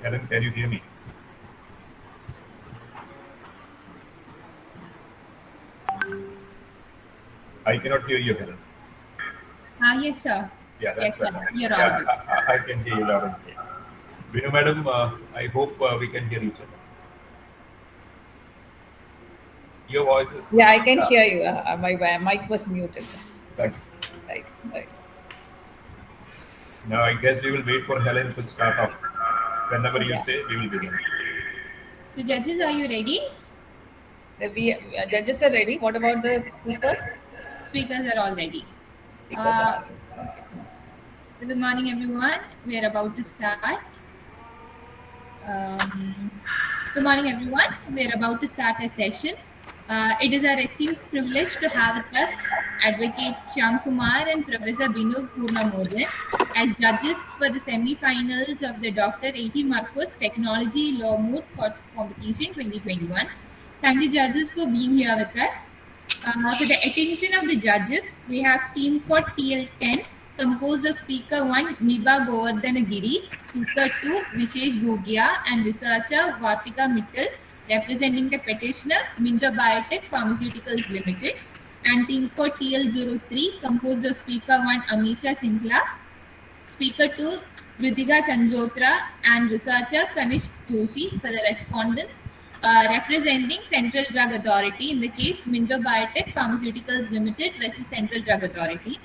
Helen, can you hear me? I cannot hear you, Helen. Yes, sir. Yeah, that's Yes, sir. better. You're Yeah, audible. I can hear you loud and clear. Vinu madam, I hope we can hear each other. Your voice is. Yeah, I can hear you. My mic was muted. Thank you. Right, right. Now I guess we will wait for Helen to start off. Whenever you Yeah. say, we will begin. So, judges, are you ready? Judges are ready. What about the speakers? Speakers are all ready. Speakers are Uh, not ready. Okay. so good morning, everyone. We are about to start. Um, Good morning, everyone. We are about to start a session. It is our esteemed privilege to have with us Advocate Shyam Kumar and Professor Binu Purnamodhan as judges for the semi-finals of the Dr. A.T. Marcos Technology Law Moot Court Competition 2021. Thank you, judges, for being here with us. For the attention of the judges, we have Team Court TL10 composed of Speaker 1 Niba Govardhanagiri, Speaker 2 Vishesh Gogia, and researcher Vartika Mittal representing the petitioner Minto Biotech Pharmaceuticals Limited, and Team Court TL03 composed of Speaker 1 Amisha Singla, Speaker 2 Ritika Chandrotra, and researcher Kanishk Joshi for the respondents representing Central Drug Authority in the case Minto Biotech Pharmaceuticals Limited versus Central Drug Authority.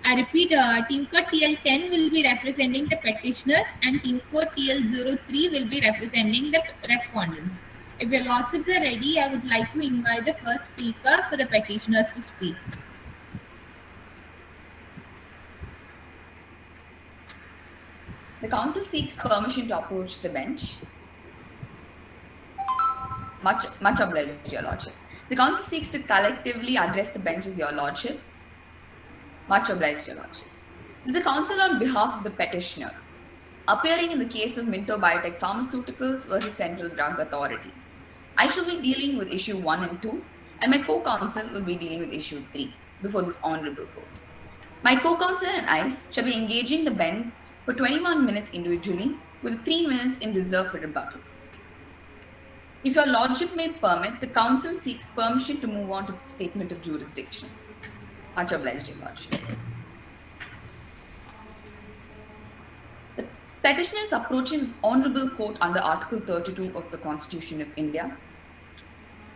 I repeat, Team Code TL10 will be representing the petitioners and Team Code TL03 will be representing the respondents. If your lordships are ready, I would like to invite the first speaker for the petitioners to speak. The council seeks permission to approach the bench. Much obliged, Your Lordship. The council seeks to collectively address the benches, Your Lordship. Much obliged, Your Lordships. This is the council on behalf of the petitioner, appearing in the case of Minto Biotech Pharmaceuticals versus Central Drug Authority. I shall be dealing with issue 1 and 2, and my co-counsel will be dealing with issue 3 before this honorable court. My co-counsel and I shall be engaging the bench for 21 minutes individually, with 3 minutes in reserve for rebuttal. If your lordship may permit, the council seeks permission to move on to the statement of jurisdiction. Much obliged, Your Lordship. The petitioner is approaching this honorable court under Article 32 of the Constitution of India.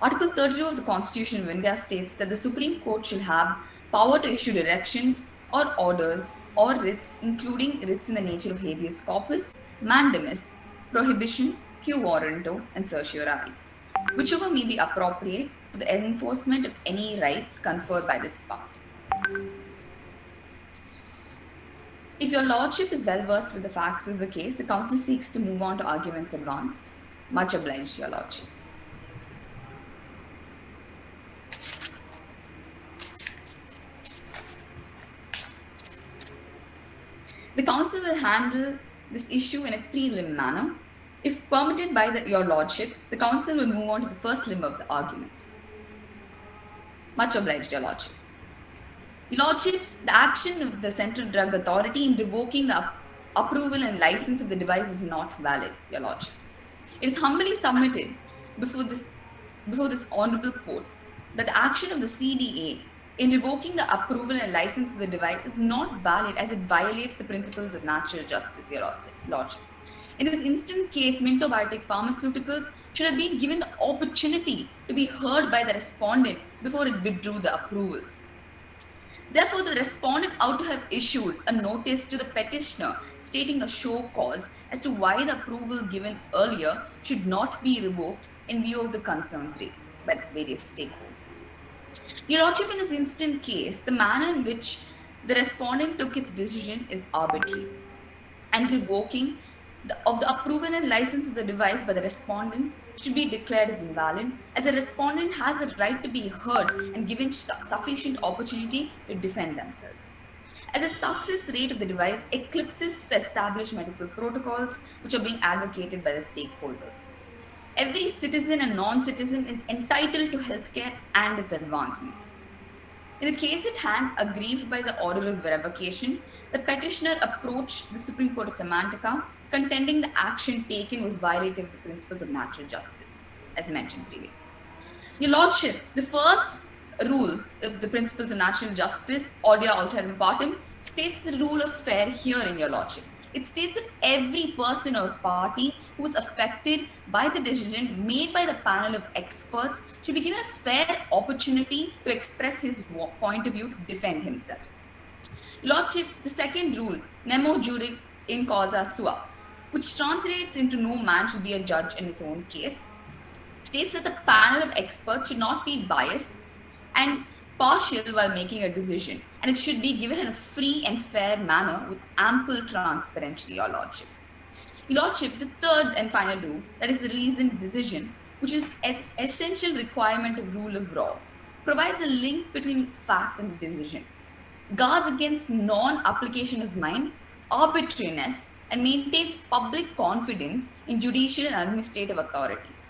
Article 32 of the Constitution of India states that the Supreme Court shall have power to issue directions or orders or writs, including writs in the nature of habeas corpus, mandamus, prohibition, quo warranto, and certiorari, whichever may be appropriate for the enforcement of any rights conferred by this part. If your lordship is well versed with the facts of the case, the council seeks to move on to arguments advanced. Much obliged, Your Lordship. The council will handle this issue in a 3-limb manner. If permitted by your lordships, the council will move on to the first limb of the argument. Much obliged, Your Lordships. Your Lordships, the action of the Central Drug Authority in revoking the approval and license of the device is not valid, Your Lordships. It is humbly submitted before this honorable court that the action of the CDA in revoking the approval and license of the device is not valid as it violates the principles of natural justice, Your Lordship. In this instant case, Minto Biotech Pharmaceuticals should have been given the opportunity to be heard by the respondent before it withdrew the approval. Therefore, the respondent ought to have issued a notice to the petitioner stating a show cause as to why the approval given earlier should not be revoked in view of the concerns raised by the various stakeholders. Your Lordship, in this instant case, the manner in which the respondent took its decision is arbitrary, and revoking of the approval and license of the device by the respondent should be declared as invalid, as a respondent has a right to be heard and given sufficient opportunity to defend themselves. As the success rate of the device eclipses the established medical protocols which are being advocated by the stakeholders. Every citizen and non-citizen is entitled to healthcare and its advancements. In the case at hand, aggrieved by the order of revocation, the petitioner approached the Supreme Court of Semantica contending the action taken was violative of the principles of natural justice, as mentioned previously. Your Lordship, the first rule of the principles of natural justice, audia alterum partem, states the rule of fair hearing, Your Lordship. It states that every person or party who is affected by the decision made by the panel of experts should be given a fair opportunity to express his point of view to defend himself. Lordship, the second rule, nemo juris in causa sua, which translates into no man should be a judge in his own case, states that the panel of experts should not be biased and partial while making a decision, and it should be given in a free and fair manner with ample transparency, Your Lordship. Your Lordship, the third and final rule, that is the reasoned decision, which is an essential requirement of rule of law, provides a link between fact and decision, guards against non-application of mind, arbitrariness, and maintains public confidence in judicial and administrative authorities.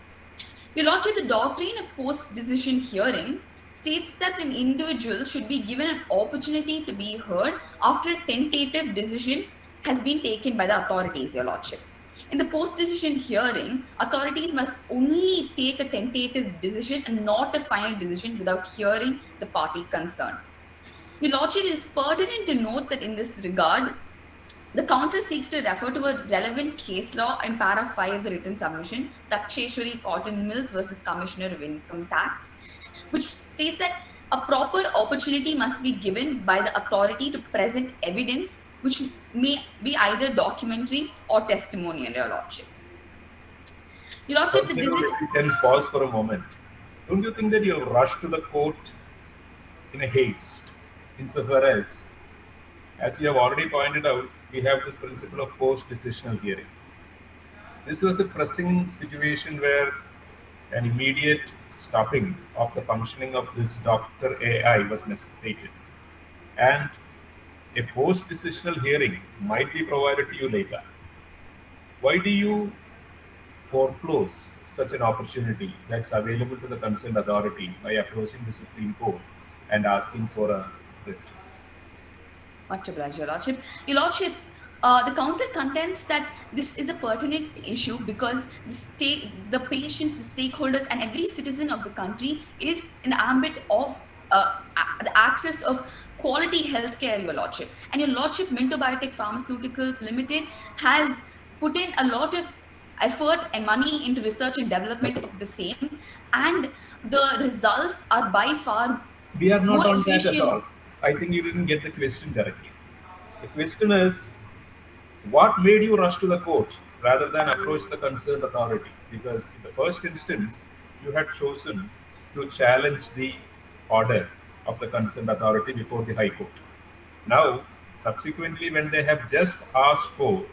Your Lordship, the doctrine of post-decision hearing states that an individual should be given an opportunity to be heard after a tentative decision has been taken by the authorities, Your Lordship. In the post-decision hearing, authorities must only take a tentative decision and not a final decision without hearing the party concerned. Your Lordship, it is pertinent to note that in this regard, the Council seeks to refer to a relevant case law in para 5 of the written submission, Daksheshwari Cotton Mills versus Commissioner of Income Tax, which states that a proper opportunity must be given by the authority to present evidence which may be either documentary or testimonial, Your Lordship. Your Lordship, the decision... You can pause for a moment. Don't you think that you have rushed to the court in a haste, insofar as you have already pointed out, we have this principle of post-decisional hearing. This was a pressing situation where an immediate stopping of the functioning of this Dr. AI was necessitated. And a post-decisional hearing might be provided to you later. Why do you foreclose such an opportunity that's available to the concerned authority by approaching the Supreme Court and asking for a writ? Much obliged, Your Lordship. Your Lordship, the Council contends that this is a pertinent issue because the patients, the stakeholders, and every citizen of the country is in the ambit of the access of quality healthcare, Your Lordship. And Your Lordship, Minto Biotech Pharmaceuticals Limited has put in a lot of effort and money into research and development of the same, and the results are by far we are not more on efficient. that at all. I think you didn't get the question correctly. The question is, what made you rush to the court rather than approach the concerned authority? Because in the first instance, you had chosen to challenge the order of the concerned authority before the High Court. Now, subsequently, when they have just asked for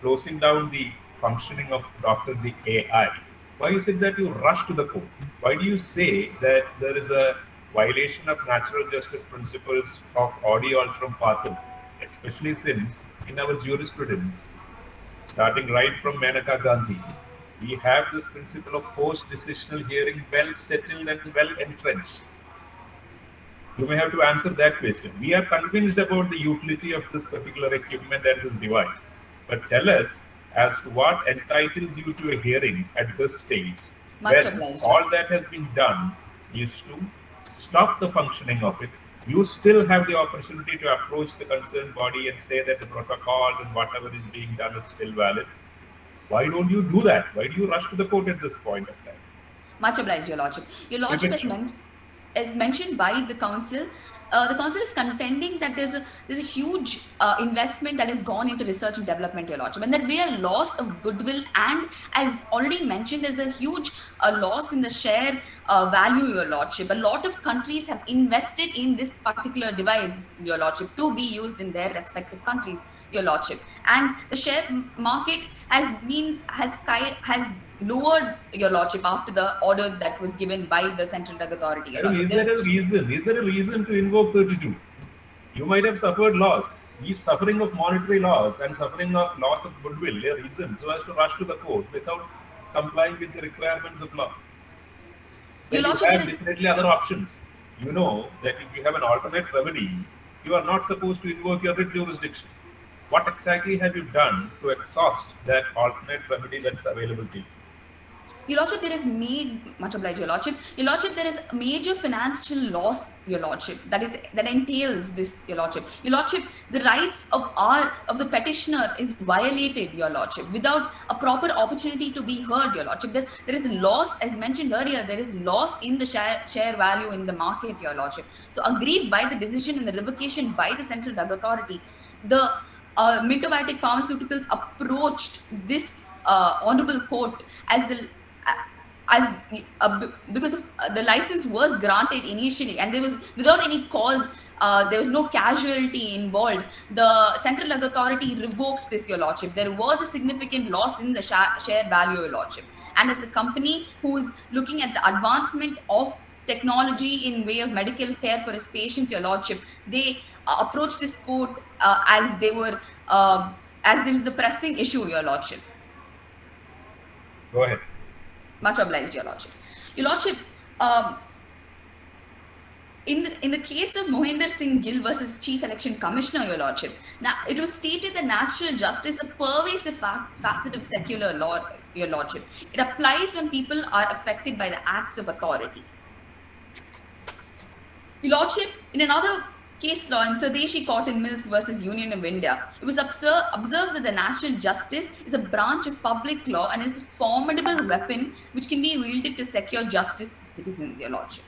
closing down the functioning of Dr. the AI, why is it that you rush to the court? Why do you say that there is a violation of natural justice principles of audio alterum partem, especially since in our jurisprudence, starting right from Maneka Gandhi, we have this principle of post-decisional hearing well settled and well entrenched. You may have to answer that question. We are convinced about the utility of this particular equipment and this device, but tell us as to what entitles you to a hearing at this stage, Much when obliged. all that has been done is to stop the functioning of it. You still have the opportunity to approach the concerned body and say that the protocols and whatever is being done is still valid. Why don't you do that? Why do you rush to the court at this point of time? Much obliged, Your Lordship. Your Lordship, as mentioned by the Council is contending that there's a huge investment that has gone into research and development, Your Lordship, and that we are loss of goodwill, and as already mentioned, there's a huge loss in the share value, Your Lordship. A lot of countries have invested in this particular device, Your Lordship, to be used in their respective countries, Your Lordship, and the share market has lowered, Your Lordship, after the order that was given by the Central Drug Authority, Your Lordship. Is there a reason to invoke 32? You might have suffered loss. If suffering of monetary loss and suffering of loss of goodwill a reason so as to rush to the court without complying with the requirements of law. Your You Lordship, have definitely other options. You know that if you have an alternate remedy, you are not supposed to invoke your writ jurisdiction. what exactly have you done to exhaust that alternate remedy that's available to you? Your Lordship, there is much obliged, Your Lordship. Your Lordship, there is major financial loss, Your Lordship, that entails this, Your Lordship. Your Lordship, the rights of the petitioner is violated, Your Lordship, without a proper opportunity to be heard, Your Lordship. That there is loss, as mentioned earlier, there is loss in the share value in the market, Your Lordship. So aggrieved by the decision and the revocation by the Central Drug Authority, the Minto Biotech Pharmaceuticals approached this honorable court because the license was granted initially, and there was without any cause. There was no casualty involved. The Central Drug Authority revoked this, Your Lordship. There was a significant loss in the share value, Your Lordship. And as a company who is looking at the advancement of technology in way of medical care for its patients, Your Lordship, they approached this court as there was the pressing issue, Your Lordship. Go ahead. Much obliged, Your Lordship. Your Lordship, in the case of Mohinder Singh Gill versus Chief Election Commissioner, Your Lordship, now it was stated that natural justice is a pervasive facet of secular law, Your Lordship. It applies when people are affected by the acts of authority. Your Lordship, in another case law in Swadeshi Cotton Mills versus Union of India, it was observed that the natural justice is a branch of public law and is a formidable weapon which can be wielded to secure justice to citizens, Your Lordship.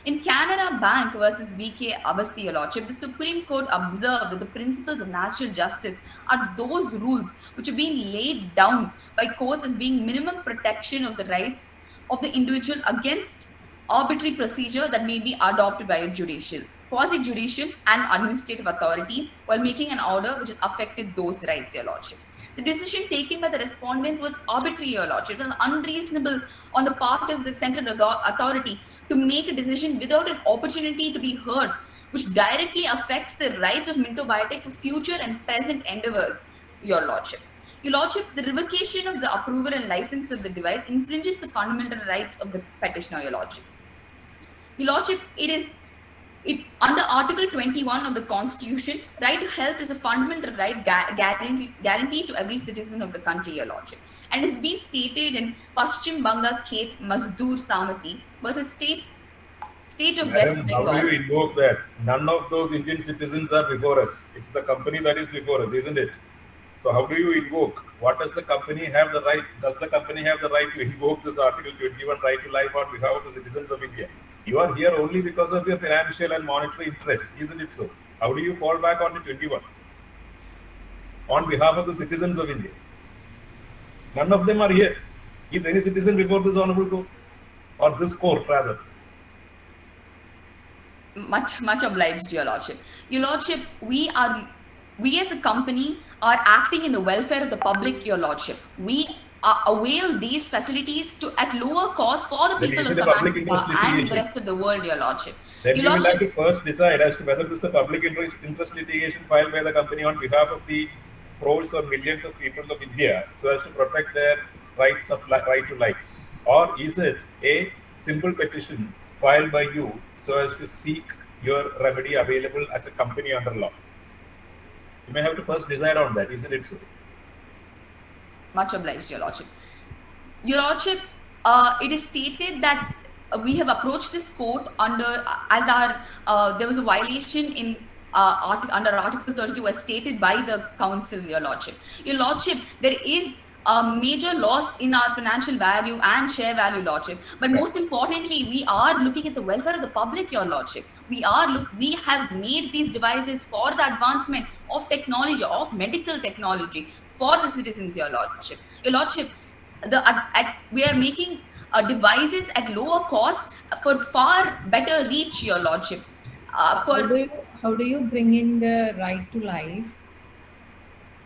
In Canara Bank versus VK Avasthi, Your Lordship, the Supreme Court observed that the principles of natural justice are those rules which are being laid down by courts as being minimum protection of the rights of the individual against arbitrary procedure that may be adopted by a judicial, quasi-judicial and administrative authority while making an order which has affected those rights, Your Lordship. The decision taken by the respondent was arbitrary, Your Lordship, and unreasonable on the part of the Central Authority to make a decision without an opportunity to be heard, which directly affects the rights of Minto Biotech for future and present endeavors, Your Lordship. Your Lordship, the revocation of the approval and license of the device infringes the fundamental rights of the petitioner, Your Lordship. Your Lordship, under Article 21 of the Constitution, right to health is a fundamental right guaranteed to every citizen of the country, Your Lordship. And it's been stated in Paschim Banga Khet Mazdoor Samati versus State of West Bengal. How do you invoke that? None of those Indian citizens are before us. It's the company that is before us, isn't it? So how do you invoke? What does the company have the right? Does the company have the right to invoke this Article 21 right to life on behalf of the citizens of India? You are here only because of your financial and monetary interests, isn't it so? How do you fall back on the 21? On behalf of the citizens of India. None of them are here. Is any citizen before this honorable court? Or this court rather? Much obliged, Your Lordship. Your Lordship, we as a company are acting in the welfare of the public, Your Lordship. We avail these facilities at lower cost for the people of South Africa and the rest of the world, Your Lordship. Then you will have to first decide as to whether this is a public interest litigation filed by the company on behalf of the crores or millions of people of India so as to protect their rights of right to life, or is it a simple petition filed by you so as to seek your remedy available as a company under law? You may have to first decide on that, isn't it so? Much obliged, Your Lordship. Your Lordship, it is stated that we have approached this court there was a violation in under Article 32 as stated by the council, Your Lordship. Your Lordship, there is a major loss in our financial value and share value, Lordship. But most importantly, we are looking at the welfare of the public, Your Lordship. We have made these devices for the advancement of technology, of medical technology for the citizens, Your Lordship. Your Lordship, we are making devices at lower cost for far better reach, Your Lordship. How do you bring in the right to life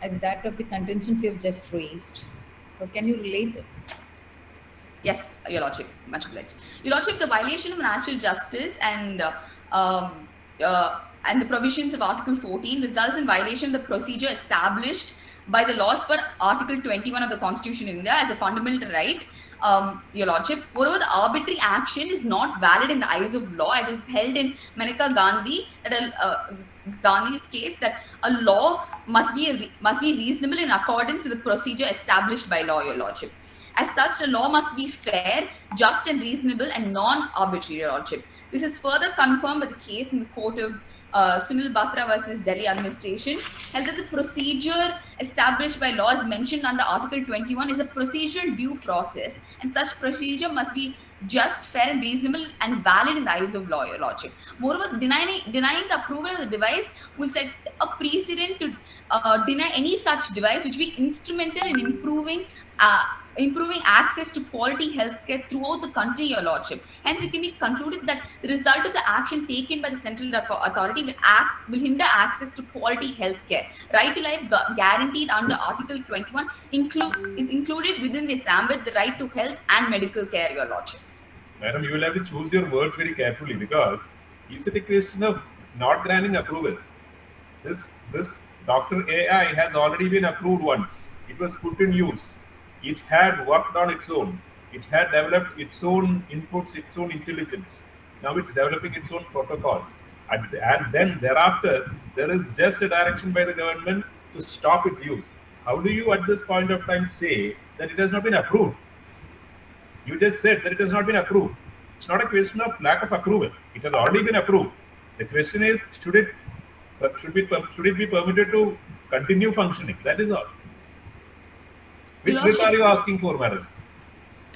as that of the contentions you have just raised? Or can you relate it? Yes, Your Lordship, much obliged. Your Lordship, the violation of natural justice and the provisions of Article 14 results in violation of the procedure established by the laws per Article 21 of the Constitution of India as a fundamental right, Your Lordship. Moreover, the arbitrary action is not valid in the eyes of law. It is held in Maneka Gandhi that Gandhi's case that a law must be reasonable in accordance with the procedure established by law, Your Lordship. As such, a law must be fair, just, and reasonable, and non-arbitrary, Your Lordship. This is further confirmed by the case in the court of Sunil Batra versus Delhi administration, held that the procedure established by law as mentioned under Article 21 is a procedural due process, and such procedure must be just, fair, and reasonable, and valid in the eyes of law, Your Lordship. Moreover, denying the approval of the device will set a precedent to deny any such device which will be instrumental in improving access to quality healthcare throughout the country, Your Lordship. Hence, it can be concluded that the result of the action taken by the central authority will hinder access to quality healthcare. Right to life guaranteed under Article 21 is included within its ambit the right to health and medical care, Your Lordship. Madam, you will have to choose your words very carefully, because is it a question of not granting approval? This Dr. AI has already been approved once. It was put in use. It had worked on its own. It had developed its own inputs, its own intelligence. Now it's developing its own protocols. And then thereafter, there is just a direction by the government to stop its use. How do you at this point of time say that it has not been approved? You just said that it has not been approved. It's not a question of lack of approval. It has already been approved. The question is, should it be permitted to continue functioning? That is all. Which writ are you asking for, madam?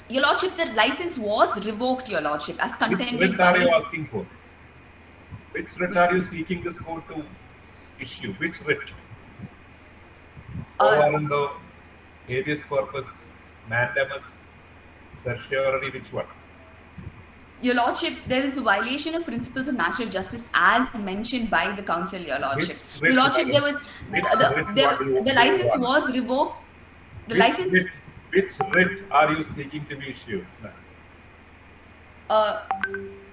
Your Lordship, the license was revoked, Your Lordship, as contended Which writ are you asking for? Which writ are you seeking this court to issue? Which writ? Quo habeas corpus, mandamus, certiorari, which one? Your Lordship, there is a violation of principles of natural justice as mentioned by the Council, Your Lordship. Your Lordship, there was the license was revoked. Which writ are you seeking to be issued?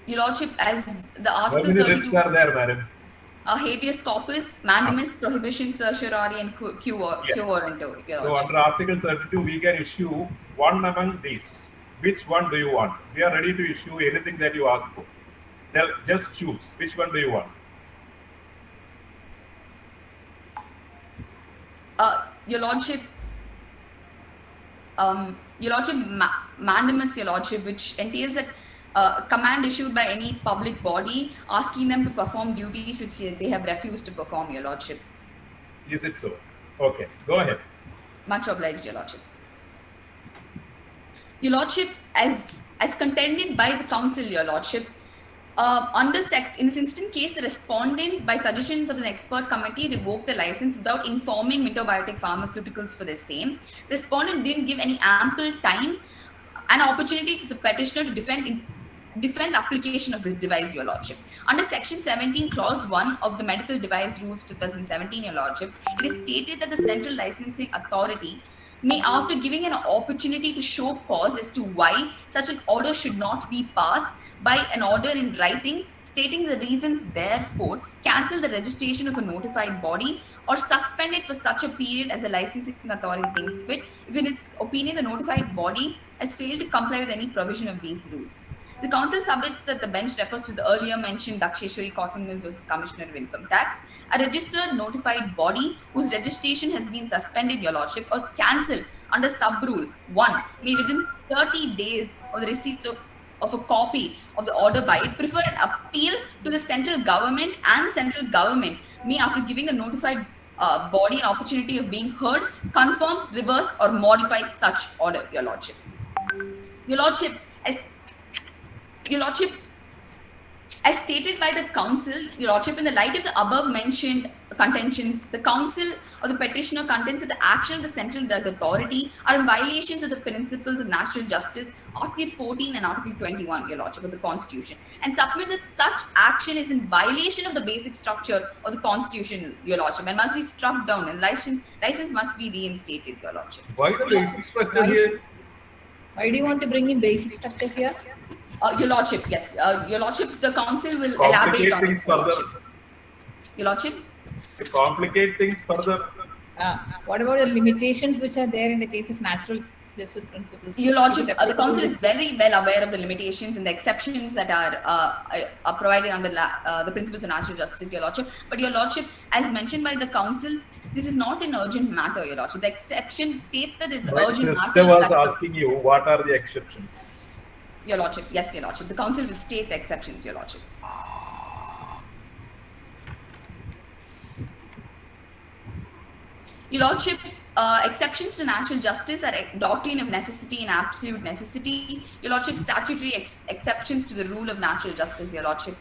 Your Lordship, as the Article How many 32. writs are there, madam? Habeas corpus, mandamus, prohibition, certiorari, and quo warranto. So under Article 32, we can issue one among these. Which one do you want? We are ready to issue anything that you ask for. Just choose. Which one do you want? Your Lordship, mandamus, Your Lordship, which entails that command issued by any public body asking them to perform duties which they have refused to perform, Your Lordship. Is it so? Okay, go ahead. Much obliged, Your Lordship. Your Lordship, as contended by the Council, Your Lordship, in this instant case, the respondent, by suggestions of an expert committee, revoked the license without informing Minto Biotech Pharmaceuticals for the same. The respondent didn't give any ample time and opportunity to the petitioner to defend the application of this device, Your Lordship. Under Section 17, Clause 1 of the Medical Device Rules 2017, Your Lordship, it is stated that the Central Licensing Authority may, after giving an opportunity to show cause as to why such an order should not be passed by an order in writing, stating the reasons therefore, cancel the registration of a notified body or suspend it for such a period as the licensing authority thinks fit, if in its opinion the notified body has failed to comply with any provision of these rules. The Council submits that the bench refers to the earlier mentioned Daksheshwari Cotton Mills versus Commissioner of Income Tax, a registered notified body whose registration has been suspended, Your Lordship, or cancelled under sub-rule 1 may within 30 days of the receipt of a copy of the order by it prefer an appeal to the central government, and the central government may, after giving a notified body an opportunity of being heard, confirm, reverse, or modify such order, Your Lordship. Your Lordship, as stated by the Council, Your Lordship, in the light of the above mentioned contentions, the Council or the petitioner contends that the action of the Central Authority are in violations of the principles of natural justice, Article 14 and Article 21, Your Lordship, of the Constitution, and submits that such action is in violation of the basic structure of the Constitution, Your Lordship, and must be struck down, and license must be reinstated, Your Lordship. Why the basic structure here? Why do you want to bring in basic structure here? Your Lordship, yes. Your Lordship, the Council will elaborate on this. Your Lordship? To complicate things further. What about the limitations which are there in the case of natural justice principles? Your Lordship, Is it the applicable Council is with- very well aware of the limitations and the exceptions that are provided under the principles of natural justice, Your Lordship. But Your Lordship, as mentioned by the Council, this is not an urgent matter, Your Lordship. The exception states that it's My urgent sister matter. was that asking you, what are the exceptions? Your Lordship, yes, Your Lordship. The Council will state the exceptions, Your Lordship. Your Lordship, exceptions to natural justice are a doctrine of necessity and absolute necessity. Your Lordship, statutory exceptions to the rule of natural justice, Your Lordship.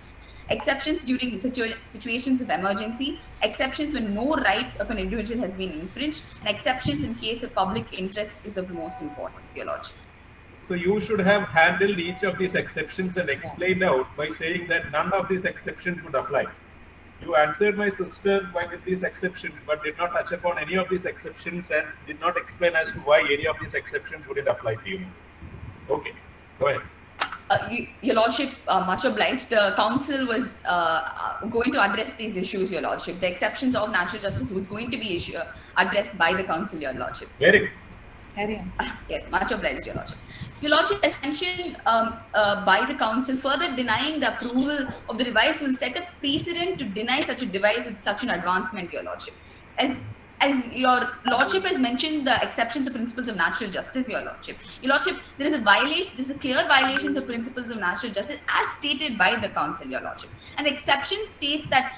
Exceptions during situations of emergency, exceptions when no right of an individual has been infringed, and exceptions in case of public interest is of the most importance, Your Lordship. So you should have handled each of these exceptions and explained out by saying that none of these exceptions would apply. You answered my sister with these exceptions, but did not touch upon any of these exceptions and did not explain as to why any of these exceptions wouldn't apply to you. Okay, go ahead. Your Lordship, much obliged. The Council was going to address these issues, Your Lordship. The exceptions of natural justice was going to be addressed by the Council, Your Lordship. Very good. Carry on. Yes, much obliged, Your Lordship. Your Lordship, as mentioned by the Council, further denying the approval of the device will set a precedent to deny such a device with such an advancement, Your Lordship. As Your Lordship has mentioned the exceptions of principles of natural justice, Your Lordship. Your Lordship, there is a violation, this is a clear violation of principles of natural justice as stated by the Council, Your Lordship. And the exceptions state that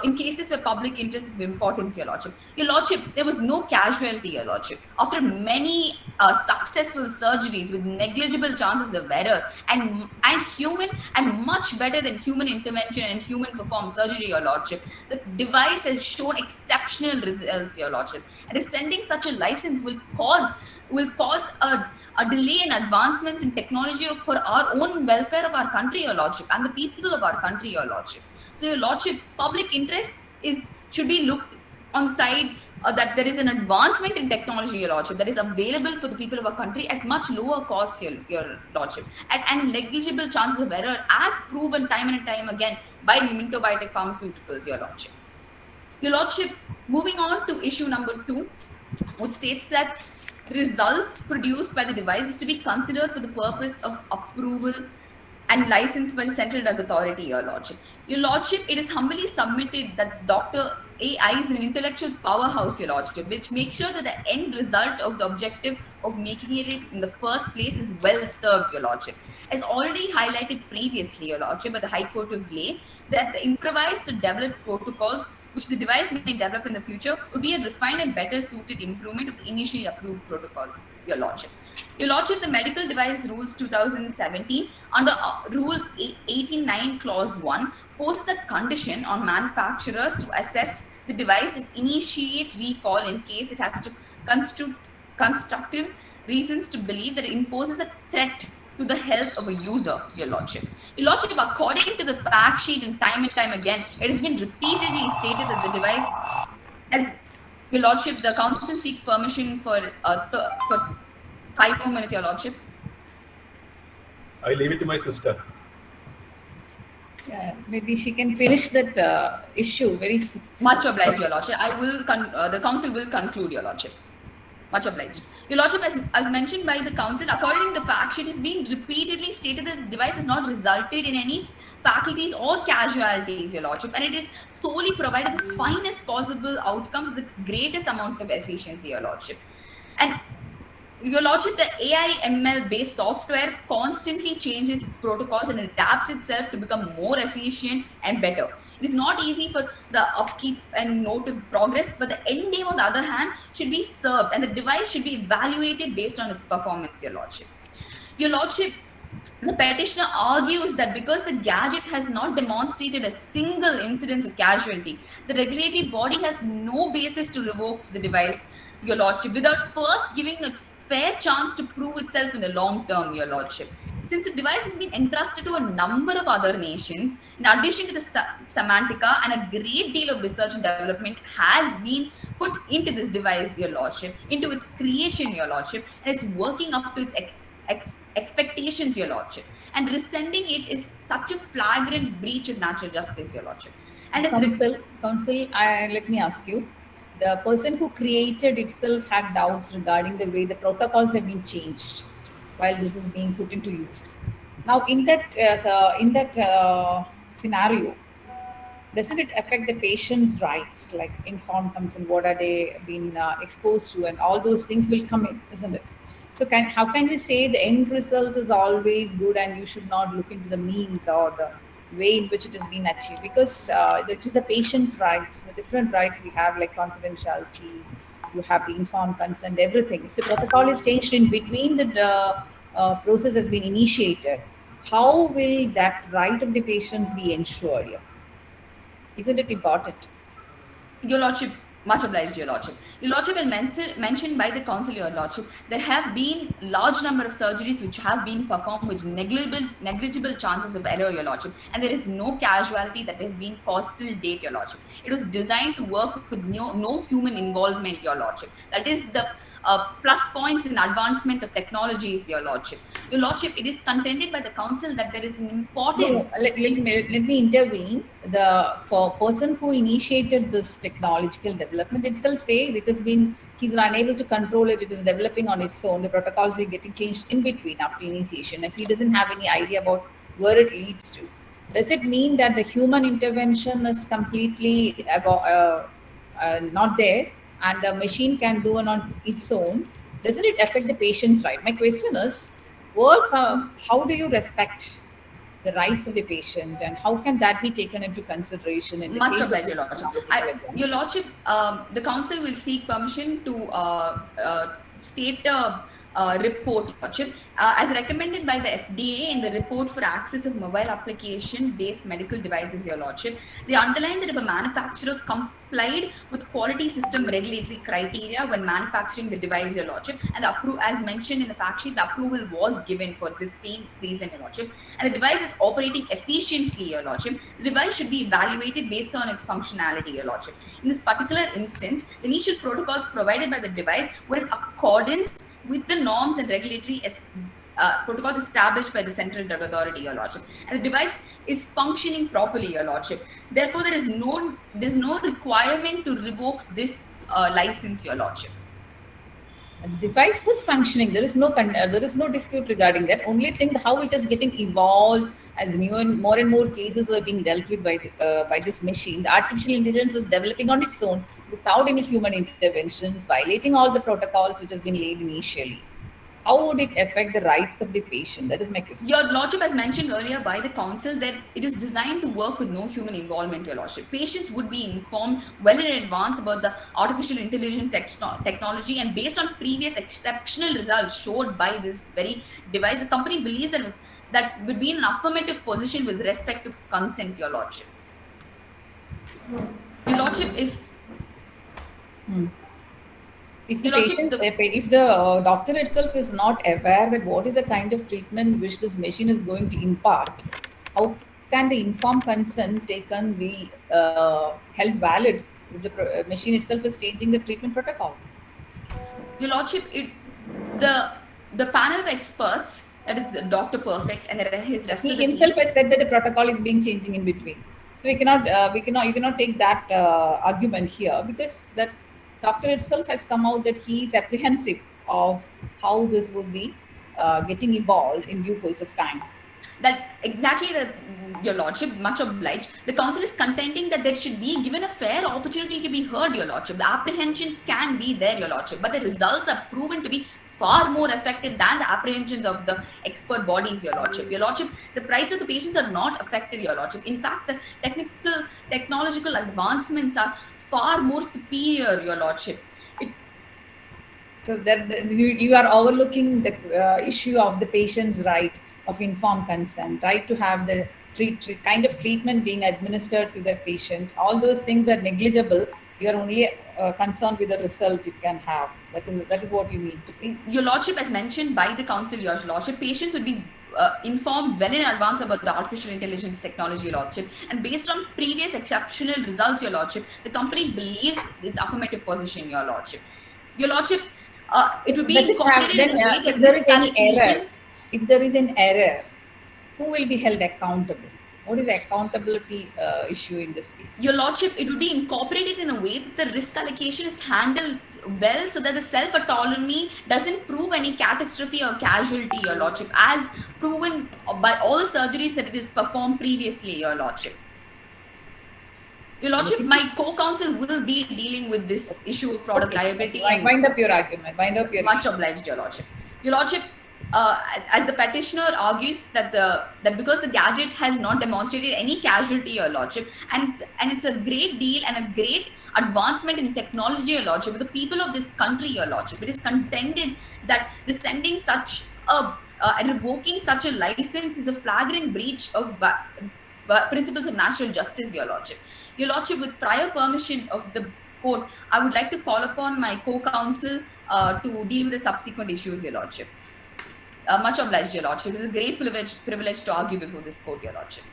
in cases where public interest is of importance, Your Lordship. Your Lordship, there was no casualty, Your Lordship. After many successful surgeries with negligible chances of error and human and much better than human intervention and human performed surgery, Your Lordship, the device has shown exceptional results, Your Lordship. And sending such a license will cause a delay in advancements in technology for our own welfare of our country, Your Lordship, and the people of our country, Your Lordship. So, Your Lordship, public interest should be looked on the side that there is an advancement in technology, Your Lordship, that is available for the people of our country at much lower cost, Your Lordship, and negligible chances of error, as proven time and time again by Minto Biotech Pharmaceuticals, Your Lordship. Your Lordship, moving on to issue number 2, which states that results produced by the device is to be considered for the purpose of approval and licensed by the central drug authority, Your Lordship. Your Lordship, it is humbly submitted that Dr. AI is an intellectual powerhouse, Your Lordship, which makes sure that the end result of the objective of making it in the first place is well served, Your Lordship. As already highlighted previously, Your Lordship, by the High Court of Leh, that the improvised to develop protocols which the device may develop in the future would be a refined and better suited improvement of the initially approved protocols, Your Lordship. Your Lordship, the Medical Device Rules 2017 under Rule 89 Clause 1 poses a condition on manufacturers to assess the device and initiate recall in case it has to constructive reasons to believe that it imposes a threat to the health of a user, Your Lordship. Your Lordship, according to the fact sheet and time again, it has been repeatedly stated that the device, as Your Lordship, the Council seeks permission for 5 more minutes, Your Lordship. I leave it to my sister. Yeah, maybe she can finish that issue very. Much obliged, Your Lordship. The Council will conclude, Your Lordship. Much obliged. Your Lordship, as mentioned by the Council, according to the fact sheet, it has been repeatedly stated that the device has not resulted in any faculties or casualties, Your Lordship, and it is solely provided the finest possible outcomes with the greatest amount of efficiency, Your Lordship. And Your Lordship, the AI ML based software constantly changes its protocols and adapts itself to become more efficient and better. It is not easy for the upkeep and note of progress, but the end game, on the other hand, should be served and the device should be evaluated based on its performance, Your Lordship. Your Lordship, the petitioner argues that because the gadget has not demonstrated a single incidence of casualty, the regulatory body has no basis to revoke the device, Your Lordship, without first giving a fair chance to prove itself in the long term, Your Lordship. Since the device has been entrusted to a number of other nations, in addition to the Semantica, and a great deal of research and development has been put into this device, Your Lordship, into its creation, Your Lordship, and it's working up to its expectations, Your Lordship. And rescinding it is such a flagrant breach of natural justice, Your Lordship. And as Council, let me ask you. the person who created itself had doubts regarding the way the protocols have been changed while this is being put into use. Now, in that scenario, doesn't it affect the patient's rights, like informed consent? What are they being exposed to, and all those things will come in, isn't it? So, how can you say the end result is always good, and you should not look into the means or the way in which it is being achieved? Because it is a patient's rights, the different rights we have, like confidentiality, you have the informed consent, everything. If the protocol is changed in between the process has been initiated, how will that right of the patients be ensured here? Isn't it important? Your Lordship, much obliged, Your Lordship. Your Lordship, will mentioned by the Council, Your Lordship, there have been large number of surgeries which have been performed with negligible chances of error, Your Lordship, and there is no casualty that has been caused till date, Your Lordship. It was designed to work with no human involvement, Your Lordship. That is the plus points in advancement of technologies, Your Lordship. Your Lordship, it is contended by the Council that there is an No, importance. let me intervene. The for person who initiated this technological development itself say it has been he's unable to control it. It is developing on its own. The protocols are getting changed in between after initiation. If he doesn't have any idea about where it leads to, does it mean that the human intervention is completely not there, and the machine can do it on its own? Doesn't it affect the patient's right? My question is, how do you respect the rights of the patient, and how can that be taken into consideration in the Much case of obliged, Your Lordship. Your Lordship, the Council will seek permission to state a report, Lordship, as recommended by the FDA in the report for access of mobile application-based medical devices, Your Lordship. They underline that if a manufacturer complied with quality system regulatory criteria when manufacturing the device, Your Lordship, and as mentioned in the fact sheet, the approval was given for this same reason, Your Lordship, and the device is operating efficiently, Your Lordship, the device should be evaluated based on its functionality, Your Lordship. In this particular instance, the initial protocols provided by the device were in accordance with the norms and regulatory protocols established by the Central Drug Authority, Your Lordship, and the device is functioning properly, Your Lordship. Therefore, there's no requirement to revoke this license, Your Lordship. The device was functioning. There is no dispute regarding that. Only thing how it is getting evolved as more and more cases were being dealt with by this machine. The artificial intelligence was developing on its own without any human interventions, violating all the protocols which has been laid initially. How would it affect the rights of the patient? That is my question. Your Lordship, as mentioned earlier by the Council, that it is designed to work with no human involvement, Your Lordship. Patients would be informed well in advance about the artificial intelligence technology, and based on previous exceptional results showed by this very device, the company believes that would be in an affirmative position with respect to consent, Your Lordship. Your Lordship, if the doctor itself is not aware that what is the kind of treatment which this machine is going to impart, how can the informed consent taken be held valid if the machine itself is changing the treatment protocol? Your Lordship, the panel of experts, that is Dr. Perfect, and his rest He of the himself team, has said that the protocol is being changing in between. So you cannot take that argument here, because that doctor itself has come out that he is apprehensive of how this would be getting evolved in due course of time. that exactly Your Lordship, much obliged. The Council is contending that there should be given a fair opportunity to be heard, Your Lordship. The apprehensions can be there, Your Lordship, but the results are proven to be far more effective than the apprehensions of the expert bodies, Your Lordship. Your Lordship, the rights of the patients are not affected, Your Lordship. In fact, the technological advancements are far more superior, Your Lordship. So that you are overlooking the issue of the patient's right of informed consent, right to have the kind of treatment being administered to the patient. All those things are negligible. You are only concerned with the result it can have. That is what you mean to say. Your Lordship, as mentioned by the Council, Your Lordship, patients would be informed well in advance about the artificial intelligence technology, Your Lordship, and based on previous exceptional results, Your Lordship, the company believes its affirmative position, Your Lordship. Your Lordship, it would be incorporated in a way that if there is an error, who will be held accountable? What is the accountability issue in this case? Your Lordship, it would be incorporated in a way that the risk allocation is handled well so that the self-autonomy doesn't prove any catastrophe or casualty, Your Lordship, as proven by all the surgeries that it is performed previously, Your Lordship. Your Lordship, my co-counsel will be dealing with this issue of product liability. Wind up your argument. Much obliged, Your Lordship. Your Lordship, as the petitioner argues that because the gadget has not demonstrated any casualty, Your Lordship, and it's a great deal and a great advancement in technology, Your Lordship, with the people of this country, Your Lordship, it is contended that rescinding such and revoking such a license is a flagrant breach of principles of natural justice, Your Lordship. Your Lordship, with prior permission of the court, I would like to call upon my co-counsel to deal with the subsequent issues, Your Lordship. Much obliged, Your Lordship. It is a great privilege to argue before this court, Your Lordship.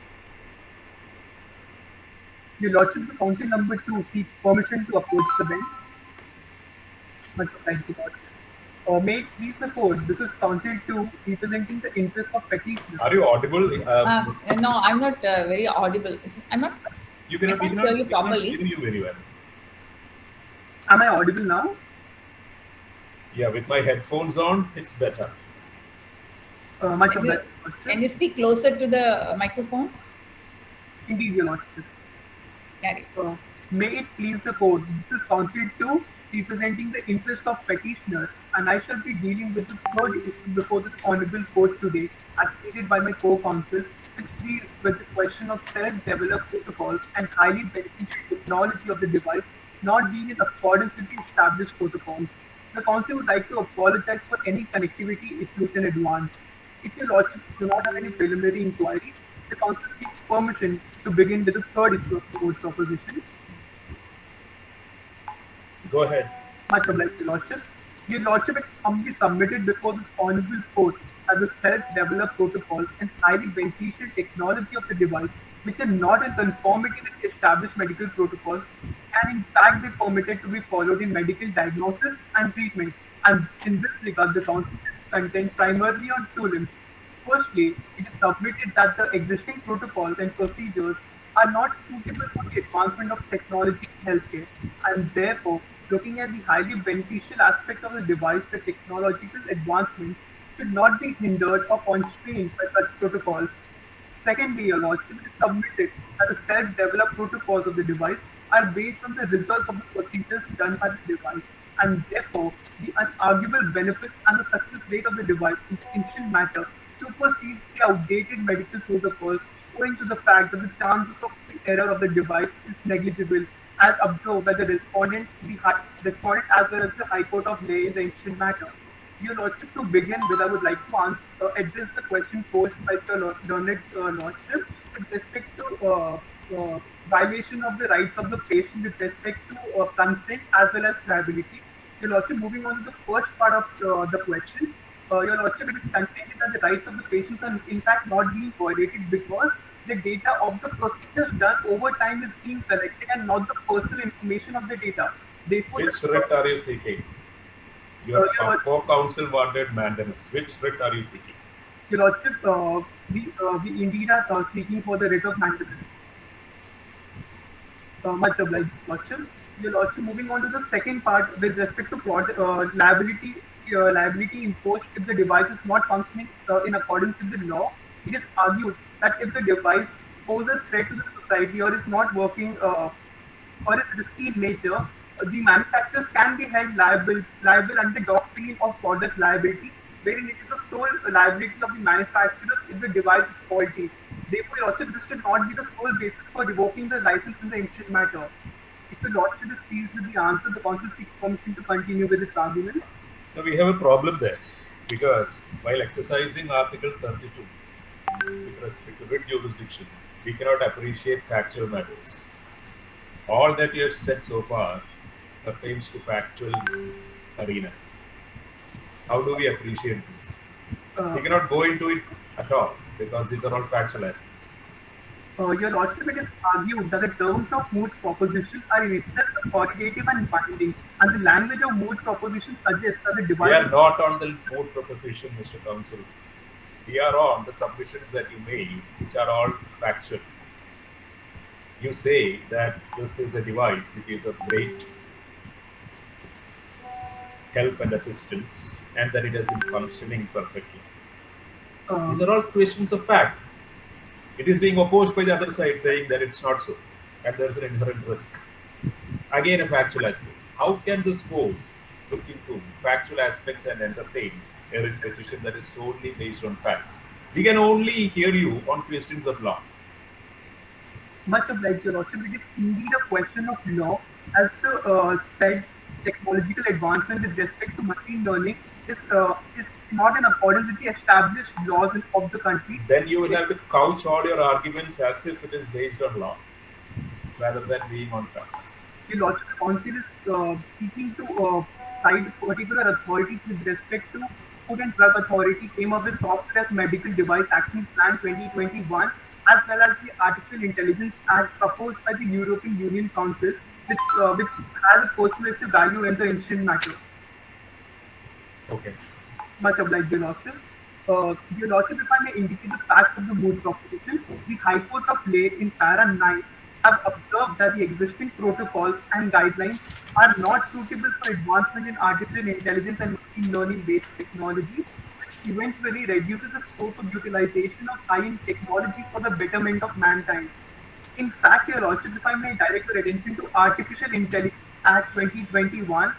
Your Lordship, the counsel number 2 seeks permission to approach the bench. Much obliged, Your Lordship. May it please the court, this is counsel 2 representing the interest of petitioner. Are you audible? No, I'm not very audible. I'm not. You cannot hear you properly. hear you very well. Am I audible now? Yeah, with my headphones on, it's better. Much obliged, Your Lordship. Can you speak closer to the microphone? Indeed, Your Lordship. Carry. May it please the court, this is counsel 2 representing the interest of petitioner, and I shall be dealing with the third issue before this honorable court today, as stated by my co-counsel, which deals with the question of self-developed protocols and highly beneficial technology of the device not being in accordance with the established protocols. The counsel would like to apologize for any connectivity issues in advance. If Your Lordship do not have any preliminary inquiries, the counsel seeks permission to begin with the third issue of the court proposition. Go ahead. Much obliged, Your Lordship. Your Lordship, it is humbly submitted before this honorable court as a self-developed protocols and highly beneficial technology of the device, which are not in conformity with the established medical protocols, and in fact be permitted to be followed in medical diagnosis and treatment. And in this regard, the counsel is content primarily on two limbs. Firstly, it is submitted that the existing protocols and procedures are not suitable for the advancement of technology in healthcare, and therefore, looking at the highly beneficial aspect of the device, the technological advancement should not be hindered or constrained by such protocols. Secondly, Your Lordship, it is submitted that the self-developed protocols of the device are based on the results of the procedures done by the device, and therefore, the unarguable benefits and the success rate of the device in the initial matter supersedes the outdated medical protocols, owing to the fact that the chances of the error of the device is negligible, as observed by the respondent as well as the High Court of Leh in the initial matter. Your Lordship, to begin with, I would like to address the question posed by the learned Lordship with respect to violation of the rights of the patient with respect to consent as well as liability. Your Lordship, moving on to the first part of the question, Your Lordship, it is contended that the rights of the patients are in fact not being violated because the data of the procedures done over time is being collected and not the personal information of the data. Therefore, Which writ are you seeking? Your co-counsel wanted mandamus. Which writ are you seeking? Your Lordship, we indeed are seeking for the writ of mandamus. Much obliged, Lordship. Your Lordship, moving on to the second part with respect to liability imposed if the device is not functioning in accordance with the law. It is argued that if the device poses a threat to the society or is not working or is risky in nature, the manufacturers can be held liable under the doctrine of product liability, wherein it is the sole liability of the manufacturers if the device is faulty. Therefore, Your Lordship, this should not be the sole basis for revoking the license in the initial matter. If Your Lordship is pleased with the answer, the counsel seeks permission to continue with its argument. So we have a problem there because while exercising Article 32 with respect to writ jurisdiction, we cannot appreciate factual matters. All that you have said so far pertains to factual arena. How do we appreciate this? We cannot go into it at all because these are all factual aspects. Your Lordship, it is argued that the terms of moot proposition are in itself authoritative and binding, and the language of moot proposition suggests that the device... We are not on the moot proposition, Mr. Counsel. here on the submissions that you made, which are all factual. You say that this is a device which is of great help and assistance, and that it has been functioning perfectly. These are all questions of fact. It is being opposed by the other side, saying that it's not so, and there's an inherent risk. Again, a factual aspect. How can this board look into factual aspects and entertain a writ petition that is solely based on facts? We can only hear you on questions of law. Much obliged, Your Lordship. It is indeed a question of law, as the said technological advancement with respect to machine learning is not in accordance with the established laws of the country. Then you will have to couch all your arguments as if it is based on law, rather than being on facts. The Lordship, the Council is seeking to cite particular authorities with respect to Food and Drug Authority came up with Software as Medical Device Action Plan 2021, as well as the Artificial Intelligence Act proposed by the European Union Council, which has a persuasive value in the ancient matter. Okay. Much obliged, Your Lordship. Your Lordship, if I may indicate the facts of the moot proposition, the High Court of Lay in Para 9 have observed that the existing protocols and guidelines are not suitable for advancement in artificial intelligence and machine learning based technology, which eventually reduces the scope of utilization of high-end technologies for the betterment of mankind. In fact, Your Lordship, if I may direct your attention to Artificial Intelligence Act 2021,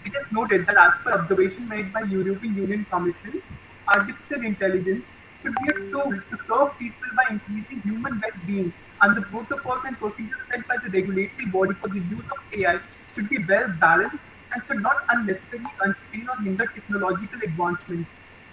it is noted that as per observation made by European Union Commission, artificial intelligence should be a tool to serve people by increasing human well-being, and the protocols and procedures set by the regulatory body for the use of AI should be well balanced and should not unnecessarily constrain or hinder technological advancement.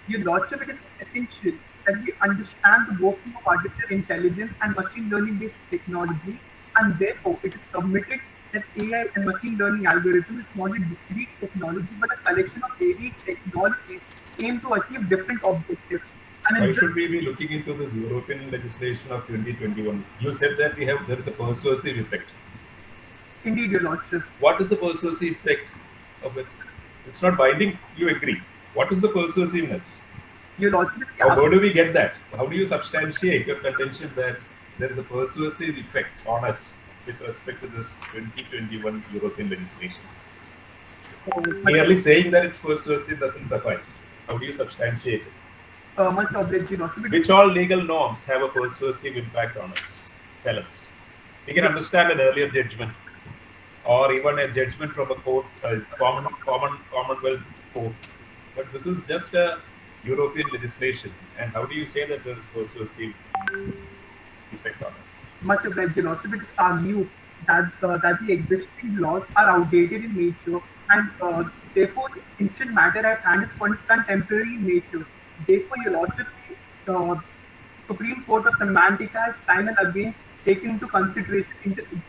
Your Lordship, it is essential that we understand the working of artificial intelligence and machine learning based technology, and therefore it is submitted that AI and machine learning algorithm is not a discrete technology but a collection of varied technologies aimed to achieve different objectives. And in Why this, should we be looking into this European legislation of 2021? You said that there is a persuasive effect. indeed, Your Lordship, What is the persuasive effect of it? It's not binding. You agree. What is the persuasiveness? Your Lordship, How do we get that? How do you substantiate your contention that there is a persuasive effect on us with respect to this 2021 European legislation? Merely saying that it's persuasive doesn't suffice. How do you substantiate it? much obliged, Your Lordship. Which all legal norms have a persuasive impact on us? Tell us. We can understand an earlier judgment, or even a judgment from a court, a Commonwealth court. But this is just a European legislation. And how do you say that there is persuasive effect on us? Much obliged, Your Lordship. It is argued that the existing laws are outdated in nature, and therefore instant matter at hand is contemporary in nature. Therefore, Your Lordship, the Supreme Court of Semantica has time and again taken into consideration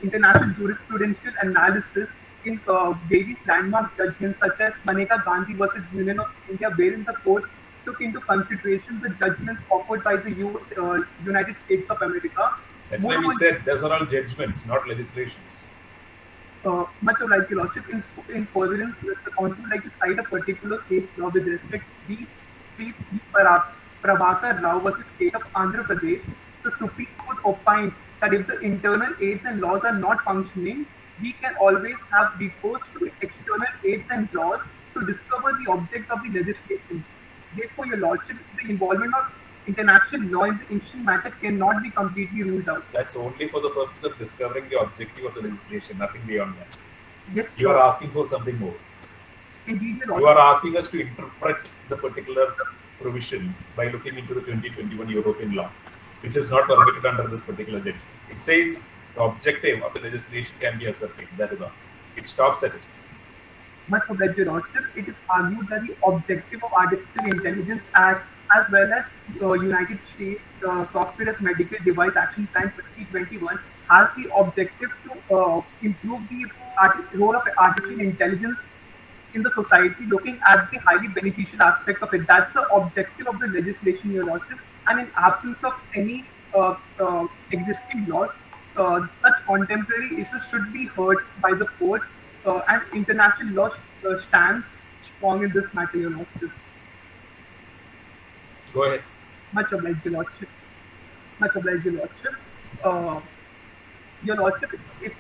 international jurisprudential analysis in various landmark judgments such as Maneka Gandhi versus Union of India, wherein the court took into consideration the judgments offered by the United States of America. That's why we said those are all judgments, not legislations. Much obliged, Your Lordship. In furtherance, the Council would like to cite a particular case law with respect to the Prabhakar Rao versus State of Andhra Pradesh. The Supreme Court opined that if the internal aids and laws are not functioning, we can always have recourse to external aids and laws to discover the object of the legislation. Therefore, Your Lordship, the involvement of international law in the instant matter cannot be completely ruled out. That's only for the purpose of discovering the objective of the legislation, nothing beyond that. Yes, You are asking for something more. indeed, Your You Lordship. are asking us to interpret the particular provision by looking into the 2021 European law, which is not permitted under this particular judgment. It says the objective of the legislation can be ascertained. That is all. It stops at it. Much obliged, Your Lordship. It is argued that the objective of Artificial Intelligence Act as well as United States Software as Medical Device Action Plan 2021 has the objective to improve the role of artificial intelligence in the society, looking at the highly beneficial aspect of it. That's the objective of the legislation, Your Lordship. And in absence of any existing laws, such contemporary issues should be heard by the courts, and international law stands strong in this matter, Your Lordship. Go ahead. Much obliged, Your Lordship. Much obliged, Your Lordship. Uh, Your Lordship, it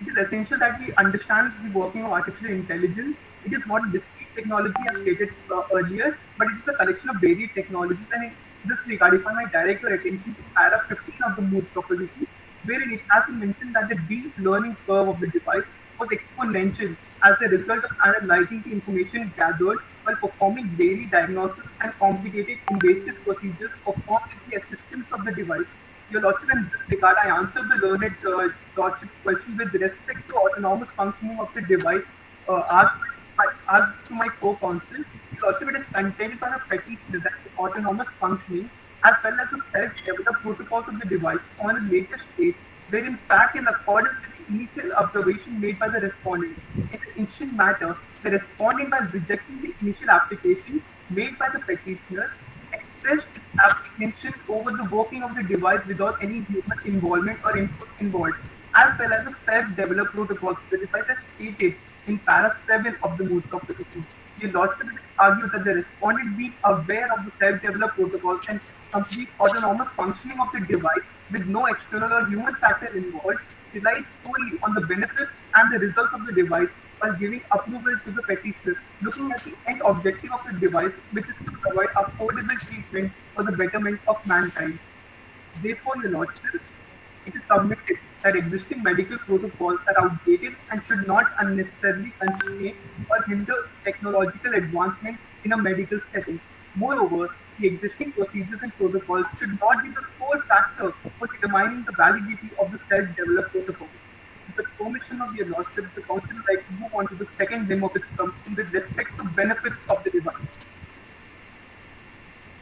is essential that we understand the working of artificial intelligence. It is not a discrete technology as stated earlier, but it is a collection of varied technologies. And in this regard, if I might direct your attention to paragraph 15 of the Mood proposition, wherein it has been mentioned that the deep learning curve of the device was exponential as a result of analyzing the information gathered while performing varied diagnosis and complicated invasive procedures performed with the assistance of the device. Your Lordship, in this regard, I answered the learned Lordship question with respect to autonomous functioning of the device asked to my co-counsel. Your Lordship, it is contended by the petitioner that the autonomous functioning as well as the self-developed protocols of the device on a later stage were in fact in accordance with the initial observation made by the respondent. In the ancient matter, the respondent, by rejecting the initial application made by the petitioner, expressed its apprehension over the working of the device without any human involvement or input involved, as well as the self-developed protocols. The device as stated in para 7 of the Mood proposition. The Lordship argued that the respondent being aware of the self-developed protocols and complete autonomous functioning of the device with no external or human factor involved relied solely on the benefits and the results of the device while giving approval to the petitioner, looking at the end objective of the device, which is to provide affordable treatment for the betterment of mankind. Therefore, Your Lordship, it is submitted that existing medical protocols are outdated and should not unnecessarily constrain or hinder technological advancement in a medical setting. Moreover, the existing procedures and protocols should not be the sole factor for determining the validity of the self-developed protocol. With the permission of Your Lordship, the Council would like to move on to the second limb of its committee with respect to benefits of the device.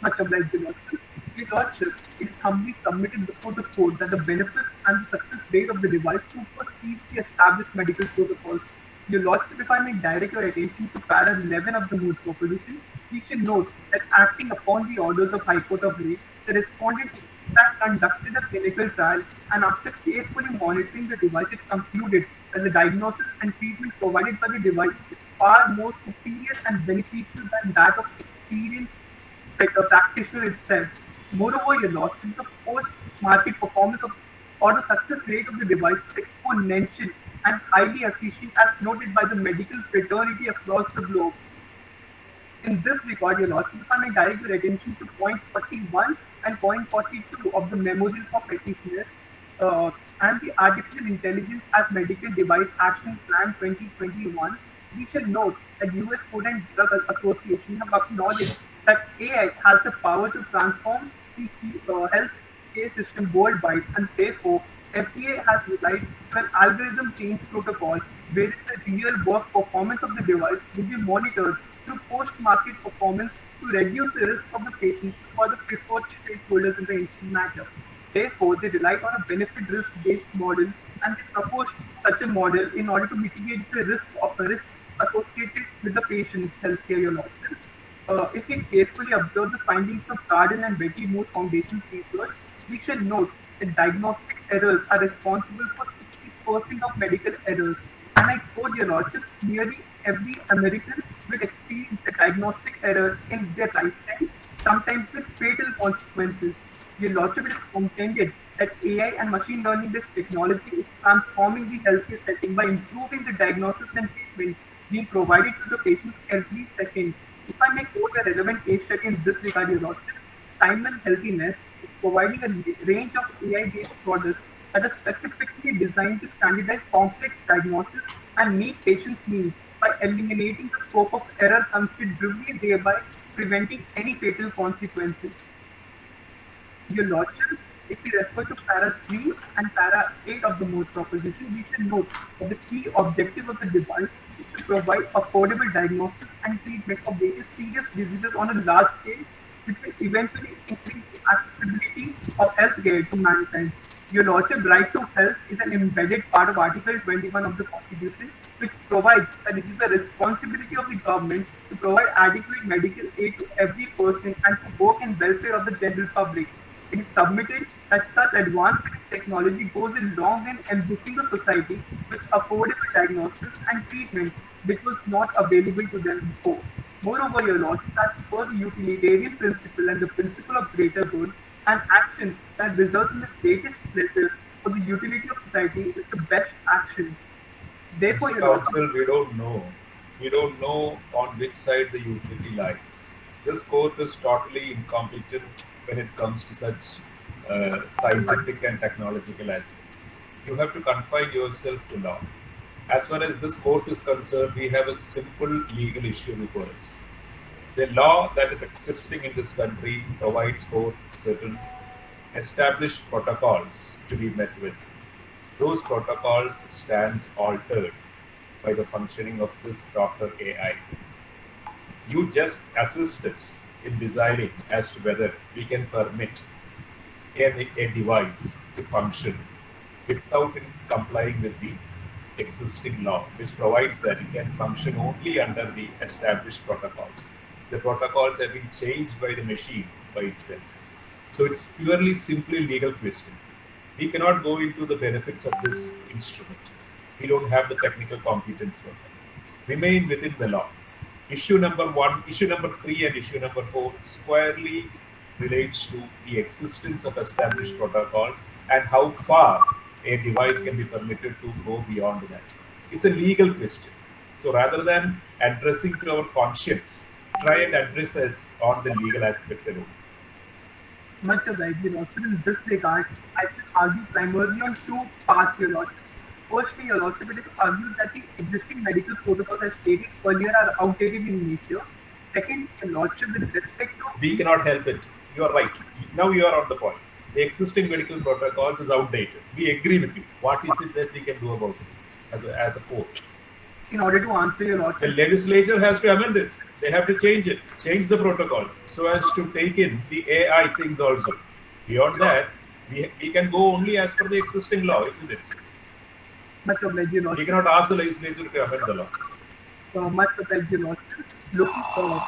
Much obliged, Your Lordship. Your Lordship, it is humbly submitted before the court that the benefits and the success rate of the device supersedes the established medical protocols. Your Lordship, if I may direct your attention to para 11 of the Mood proposition, we should note that acting upon the orders of High Court of Ray, the respondent that conducted a clinical trial and after carefully monitoring the device, it concluded that the diagnosis and treatment provided by the device is far more superior and beneficial than that of experienced practitioner itself. Moreover, Your Lordship, the post-market performance of or the success rate of the device is exponential and highly efficient as noted by the medical fraternity across the globe. In this regard, Your Lordship, if I may direct your attention to point 41 and point 42 of the Memorial for Petitioners and the Artificial Intelligence as Medical Device Action Plan 2021, we shall note that US Food and Drug Association have acknowledged that AI has the power to transform the health care system worldwide, and therefore FDA has relied on an algorithm change protocol wherein the real work performance of the device will be monitored through post-market performance to reduce the risk of the patients for the preferred stakeholders in the ancient matter. Therefore, they relied on a benefit-risk-based model, and they proposed such a model in order to mitigate the risk associated with the patient's healthcare, Your Lordship. If we carefully observe the findings of Cardin and Betty Moore Foundation's research, we shall note that diagnostic errors are responsible for 60% of medical errors. And I quote, Your Lordship, nearly every American will experience a diagnostic error in their lifetime, sometimes with fatal consequences. Your Lordship, it is contended that AI and machine learning-based technology is transforming the healthcare setting by improving the diagnosis and treatment being provided to the patients every second. If I may quote a relevant case study in this regard, Your Lordship, Simon Healthiness is providing a range of AI-based products that are specifically designed to standardize complex diagnosis and meet patients' needs by eliminating the scope of error considerably, thereby preventing any fatal consequences. Your Lordship, if we refer to para 3 and para 8 of the Mood proposition, we should note that the key objective of the device is to provide affordable diagnosis and treatment of various serious diseases on a large scale, which will eventually increase the accessibility of healthcare to mankind. Your Lordship, right to health is an embedded part of Article 21 of the Constitution, which provides that it is the responsibility of the government to provide adequate medical aid to every person and to work in welfare of the general public. It is submitted that such advanced technology goes a long way in enriching the society with affordable diagnosis and treatment which was not available to them before. Moreover, your lordship, as per the utilitarian principle and the principle of greater good, an action that results in the greatest pleasure for the utility of society is the best action. Therefore, Mr. your lordship, Counsel, we don't know. We don't know on which side the utility lies. This court is totally incompetent when it comes to such scientific and technological aspects. You have to confine yourself to law. As far as this court is concerned, we have a simple legal issue before us. The law that is existing in this country provides for certain established protocols to be met with. Those protocols stands altered by the functioning of this Dr. AI. You just assist us in deciding as to whether we can permit a device to function without it complying with the existing law, which provides that it can function only under the established protocols. The protocols have been changed by the machine by itself. So it's purely simply legal question. We cannot go into the benefits of this instrument. We don't have the technical competence for that. Remain within the law. Issue number 1, issue number 3, and issue number 4 squarely relates to the existence of established protocols and how far a device can be permitted to go beyond that. It's a legal question. So rather than addressing to our conscience, try and address us on the legal aspects alone. much obliged, your lordship. In this regard, I should argue primarily on two parts, your lordship. Firstly, your lordship, it is argued that the existing medical protocols as stated earlier are outdated in nature. Second, your lordship, with respect to We cannot help it. You are right. Now you are on the point. The existing medical protocols is outdated. We agree with you. What is it that we can do about it as a court? in order to answer your The lordship, legislature has to amend it. They have to change the protocols so as to take in the AI things also. Beyond that, we can go only as per the existing law, isn't it? much obliged, your We lordship. cannot ask the legislature to amend the law. Much obliged, your lordship. Looking forward,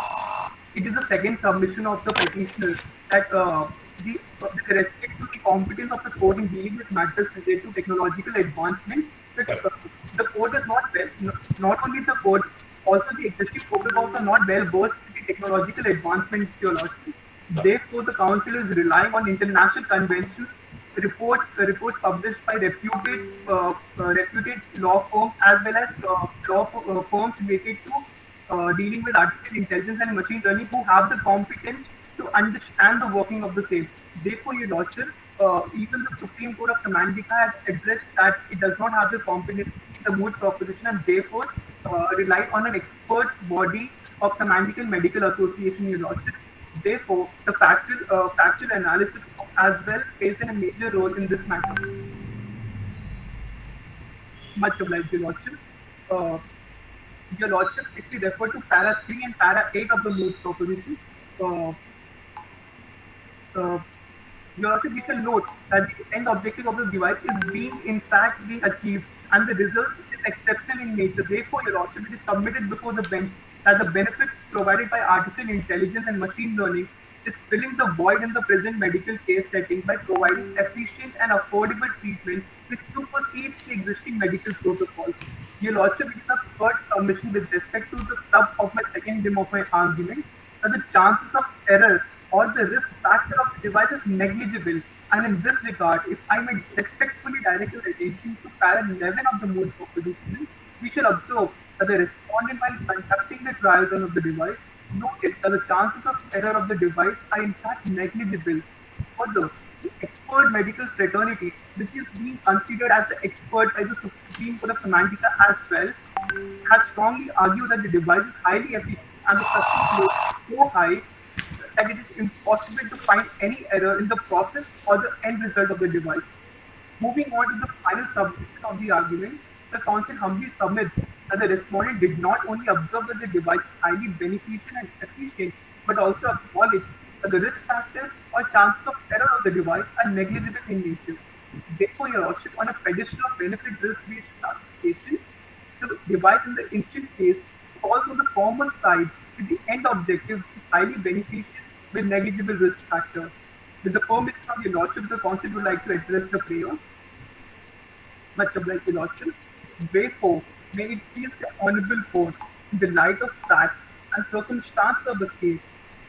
it is the second submission of the petitioner that with respect to the competence of the court in dealing with matters related to technological advancement, that the court is not only the court, also the existing protocols are not well versed in the technological advancement, your lordship. Therefore, the council is relying on international conventions, reports published by reputed law firms as well as firms related to dealing with artificial intelligence and machine learning who have the competence to understand the working of the same. Therefore, your lordship, even the Supreme Court of Semantica has addressed that it does not have the competence in the moot proposition and therefore relied on an expert body of Semantical Medical Association, your lordship. Therefore, the factual analysis as well plays a major role in this matter. Much obliged, your lordship. Your lordship, if we refer to para 3 and para 8 of the moot proposition, uh, your lordship, we shall note that the end objective of the device is in fact being achieved and the results is exceptional in nature. Therefore, your lordship, it is submitted before the bench that the benefits provided by artificial intelligence and machine learning is filling the void in the present medical care setting by providing efficient and affordable treatment which supersedes the existing medical protocols. Your lordship, it is a third submission with respect to the sub of my second limb of my argument that the chances of error or the risk factor of the device is negligible. And in this regard, if I may respectfully direct your attention to para 11 of the moot proposition, we shall observe that the respondent, while conducting the trial run of the device, noted that the chances of error of the device are in fact negligible. Further, the expert medical fraternity, which is being considered as the expert by the Supreme Court of Semantica as well, has strongly argued that the device is highly efficient and the success rate is so high that it is impossible to find any error in the process or the end result of the device. Moving on to the final submission of the argument, the counsel humbly submits that the respondent did not only observe that the device is highly beneficial and efficient, but also acknowledge that the risk factor or chances of error of the device are negligible in nature. Therefore, your lordship, on a pedestal of benefit risk-based classification, the device in the instant case falls on the former side with the end objective is highly beneficial with negligible risk factor. With the permission of your lordship, the council would like to address the prayer. Much obliged, your lordship. Therefore, may it please the honourable court, in the light of facts and circumstances of the case.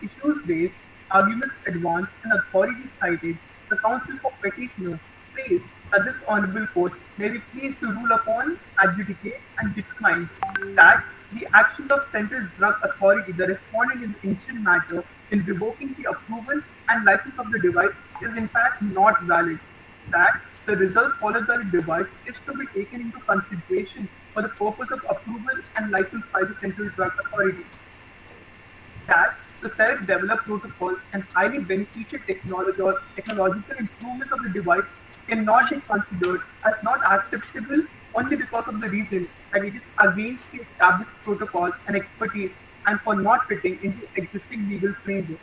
Issues raised, arguments advanced, and authorities cited, the counsel for petitioner prays that this honorable court may be pleased to rule upon, adjudicate, and determine that the actions of Central Drug Authority, the respondent in the instant matter, in revoking the approval and license of the device is in fact not valid. That the results followed by the device is to be taken into consideration for the purpose of approval and license by the Central Drug Authority. That the self-developed protocols and highly beneficial technology or technological improvement of the device cannot be considered as not acceptable only because of the reason that it is against the established protocols and expertise and for not fitting into existing legal framework.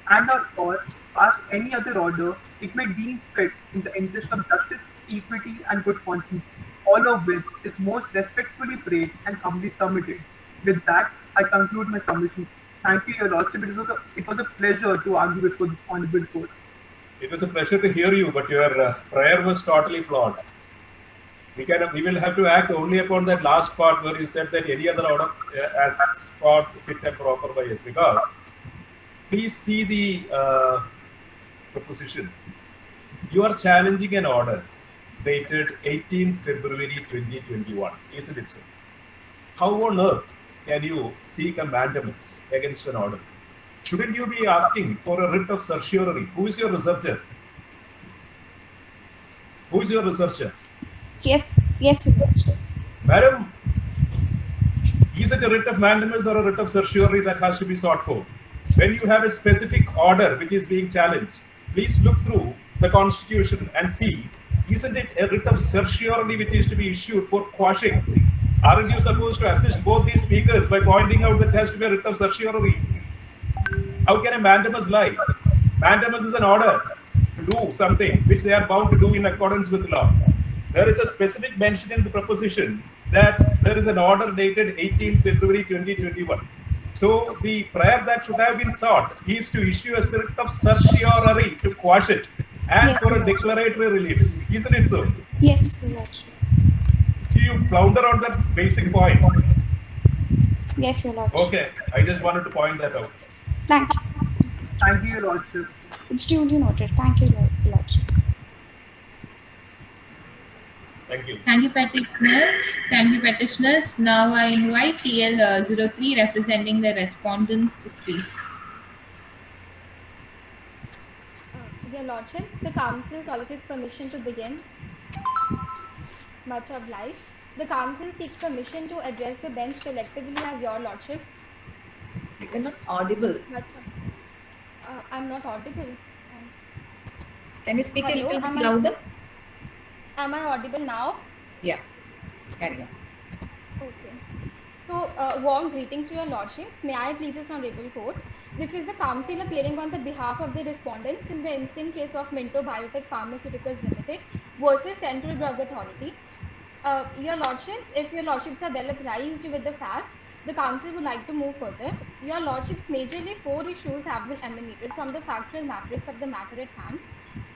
And or pass any other order it may deem fit in the interest of justice, equity, and good conscience, all of which is most respectfully prayed and humbly submitted. With that, I conclude my submission. Thank you, Your Lordship. It was a pleasure to argue before this honorable court. It was a pleasure to hear you, but your prayer was totally flawed. We will have to act only upon that last part where you said that any other order as fought fit and proper by us. Because please see the proposition. You are challenging an order dated 18 February 2021, isn't it so? How on earth can you seek a mandamus against an order? Shouldn't you be asking for a writ of certiorari? Who is your researcher? Who is your researcher? Yes, Your Lordship. Madam, is it a writ of mandamus or a writ of certiorari that has to be sought for? When you have a specific order which is being challenged, please look through the constitution and see, isn't it a writ of certiorari which is to be issued for quashing? Aren't you supposed to assist both these speakers by pointing out that it has to be a writ of certiorari? How can a mandamus lie? Mandamus is an order to do something which they are bound to do in accordance with law. There is a specific mention in the proposition that there is an order dated 18 February 2021. So the prayer that should have been sought is to issue a writ of certiorari to quash it and Yes, for a Your Lordship. declaratory relief. Isn't it so? Yes, Your Lordship. See, you flounder on that basic point. Yes, Your Lordship. Okay, I just wanted to point that out. Thank you. Thank you, Your Lordship. It's duly noted. Thank you, Your Lordship. Thank you. Thank you, petitioners. Thank you, petitioners. Now I invite TL03 representing the respondents to speak. Dear Lordships, the Council solicits permission to begin. Much obliged. The Council seeks permission to address the bench collectively as Your Lordships. You're not audible. I'm not audible. Can you speak a Hello, little am bit I- louder? Am I audible now? Yeah. Carry on. Okay. So, warm greetings to Your Lordships. May I please this honorable court? This is the Council appearing on the behalf of the respondents in the instant case of Minto Biotech Pharmaceuticals Limited versus Central Drug Authority. Your Lordships, if Your Lordships are well apprised with the facts, the Council would like to move further. Your Lordships, majorly 4 issues have been emanated from the factual matrix of the matter at hand.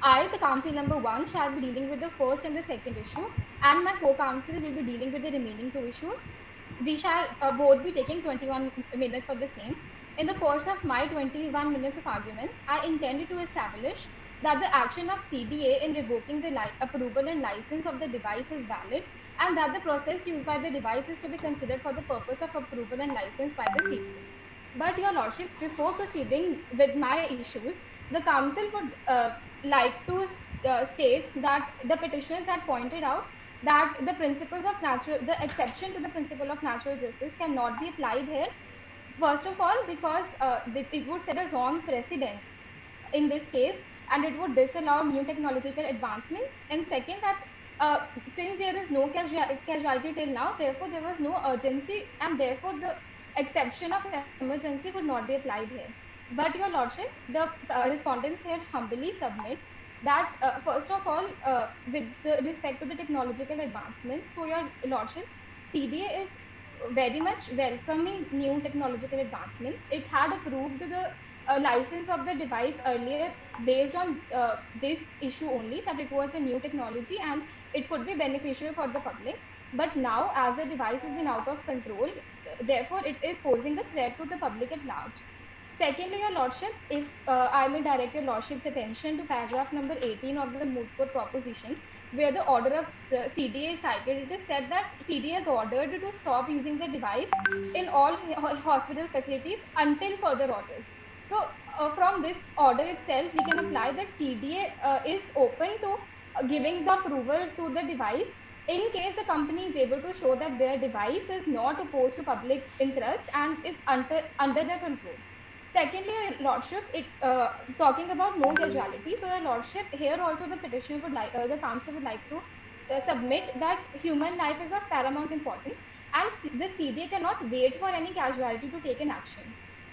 I, the Council number 1, shall be dealing with the first and the second issue, and my co-counsel will be dealing with the remaining 2 issues. We shall both be taking 21 minutes for the same. In the course of my 21 minutes of arguments, I intended to establish that the action of CDA in revoking the approval and license of the device is valid, and that the process used by the device is to be considered for the purpose of approval and license by the CDA. But Your Lordships, before proceeding with my issues, the Council would like to state that the petitioners had pointed out that the exception to the principle of natural justice cannot be applied here. First of all, because it would set a wrong precedent in this case, and it would disallow new technological advancements. And second, that since there is no casualty till now, therefore there was no urgency, and therefore the exception of emergency would not be applied here. But Your Lordships, the respondents here humbly submit that first of all, with respect to the technological advancement, so Your Lordships, CDA is very much welcoming new technological advancements. It had approved the license of the device earlier based on this issue only, that it was a new technology and it could be beneficial for the public. But now, as the device has been out of control, therefore it is posing a threat to the public at large. Secondly, Your Lordship, if I may direct Your Lordship's attention to paragraph number 18 of the moot court proposition, where the order of CDA is cited, it is said that CDA is ordered to stop using the device in all hospital facilities until further orders. So, from this order itself, we can apply that CDA is open to giving the approval to the device in case the company is able to show that their device is not opposed to public interest and is under their control. Secondly, Your Lordship, talking about no casualty. So, Your Lordship, here also the petitioner would like, the council would like to submit that human life is of paramount importance, and the CDA cannot wait for any casualty to take an action.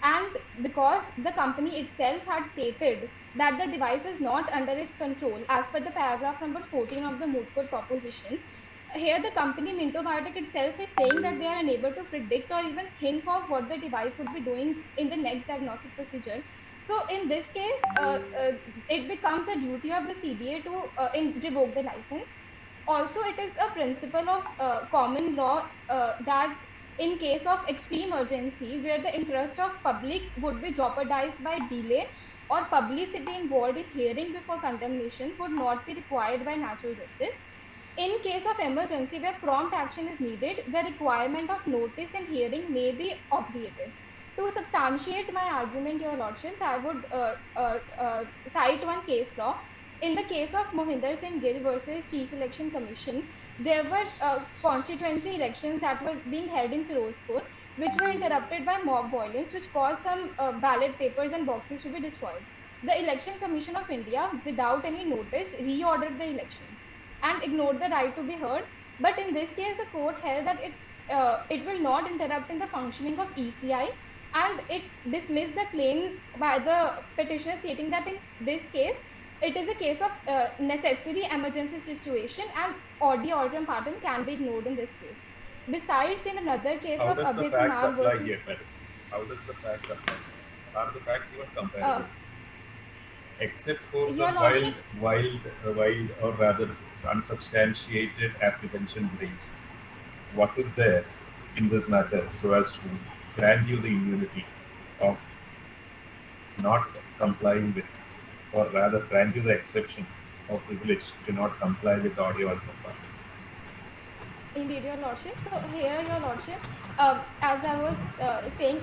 And because the company itself had stated that the device is not under its control, as per the paragraph number 14 of the moot court proposition, here the company Minto Biotech itself is saying that they are unable to predict or even think of what the device would be doing in the next diagnostic procedure. So in this case, it becomes a duty of the CDA to revoke the license. Also, it is a principle of common law that in case of extreme urgency, where the interest of public would be jeopardized by delay or publicity involved in hearing before condemnation, would not be required by natural justice. In case of emergency where prompt action is needed, the requirement of notice and hearing may be obviated. To substantiate my argument, Your Lordships, I would cite one case law. In the case of Mohinder Singh Gill versus Chief Election Commission, there were constituency elections that were being held in Firozpur, which were interrupted by mob violence, which caused some ballot papers and boxes to be destroyed. The Election Commission of India, without any notice, reordered the elections and ignored the right to be heard. But in this case, the court held that it will not interrupt in the functioning of ECI, and it dismissed the claims by the petitioner, stating that in this case, it is a case of necessary emergency situation and audio alterum partem can be ignored in this case. Besides, in another case How of does the Abhay facts Kumar apply versus here, madam? How does the facts apply? Are the facts even comparable? Except for Your some Lordship- wild, or rather unsubstantiated apprehensions raised. What is there in this matter so as to grant you the immunity of not complying with, or rather grant you the exception of privilege to not comply with audio or part? Indeed, Your Lordship. So here, Your Lordship, as I was saying,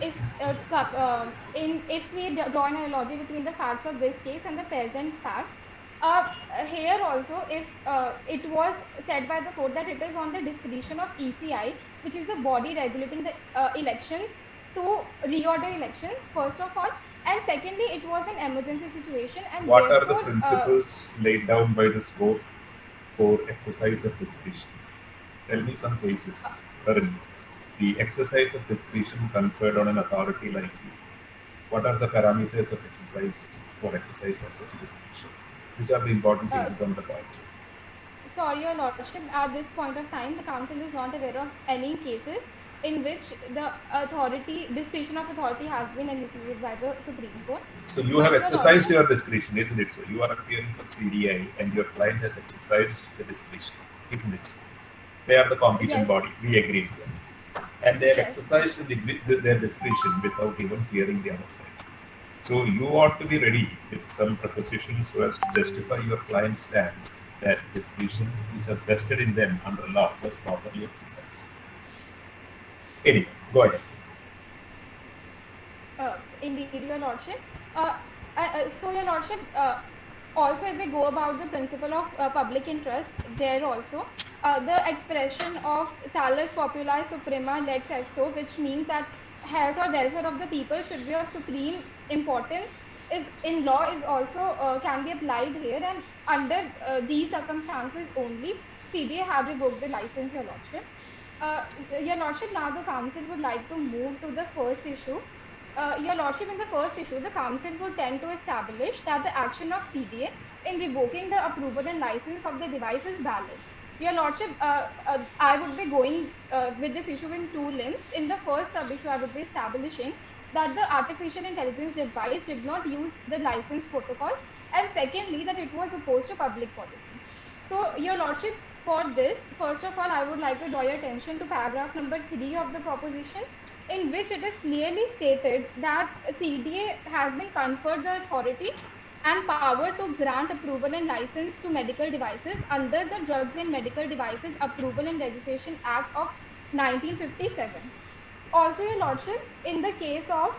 if we draw an analogy between the facts of this case and the present fact, here also, if it was said by the court that it is on the discretion of ECI, which is the body regulating the elections, to reorder elections, first of all, and secondly, it was an emergency situation, and What are the therefore, principles laid down by this court for exercise of discretion? Tell me some cases wherein the exercise of discretion conferred on an authority like you. What are the parameters of exercise for exercise of such discretion? Which are the important cases on the point? Sorry, Your Lordship, at this point of time, the Council is not aware of any cases in which the discretion of authority has been elucidated by the Supreme Court. So you But have Your exercised Lordship- your discretion, isn't it? So you are appearing for CDI and your client has exercised the discretion, isn't it? They are the competent Yes. body. We agree with them. And they have Yes. exercised their discretion without even hearing the other side. So you ought to be ready with some propositions so as to justify your client's stand that discretion which was vested in them under law was properly exercised. Anyway, go ahead. Indeed, Your Lordship. So, Your Lordship, also if we go about the principle of public interest, there also, the expression of salus populi suprema lex esto, which means that health or welfare of the people should be of supreme importance, is in law is also can be applied here, and under these circumstances only, CDA had revoked the license, Your Lordship. Your Lordship, now the Council would like to move to the first issue. Your Lordship, in the first issue, the Council would tend to establish that the action of CDA in revoking the approval and license of the device is valid. Your Lordship, I would be going with this issue in two limbs. In the first sub-issue, I would be establishing that the artificial intelligence device did not use the license protocols, and secondly, that it was opposed to public policy. So, Your Lordships, for this, first of all, I would like to draw your attention to paragraph number 3 of the proposition, in which it is clearly stated that CDA has been conferred the authority and power to grant approval and license to medical devices under the Drugs and Medical Devices Approval and Registration Act of 1957. Also, Your Lordships, in the case of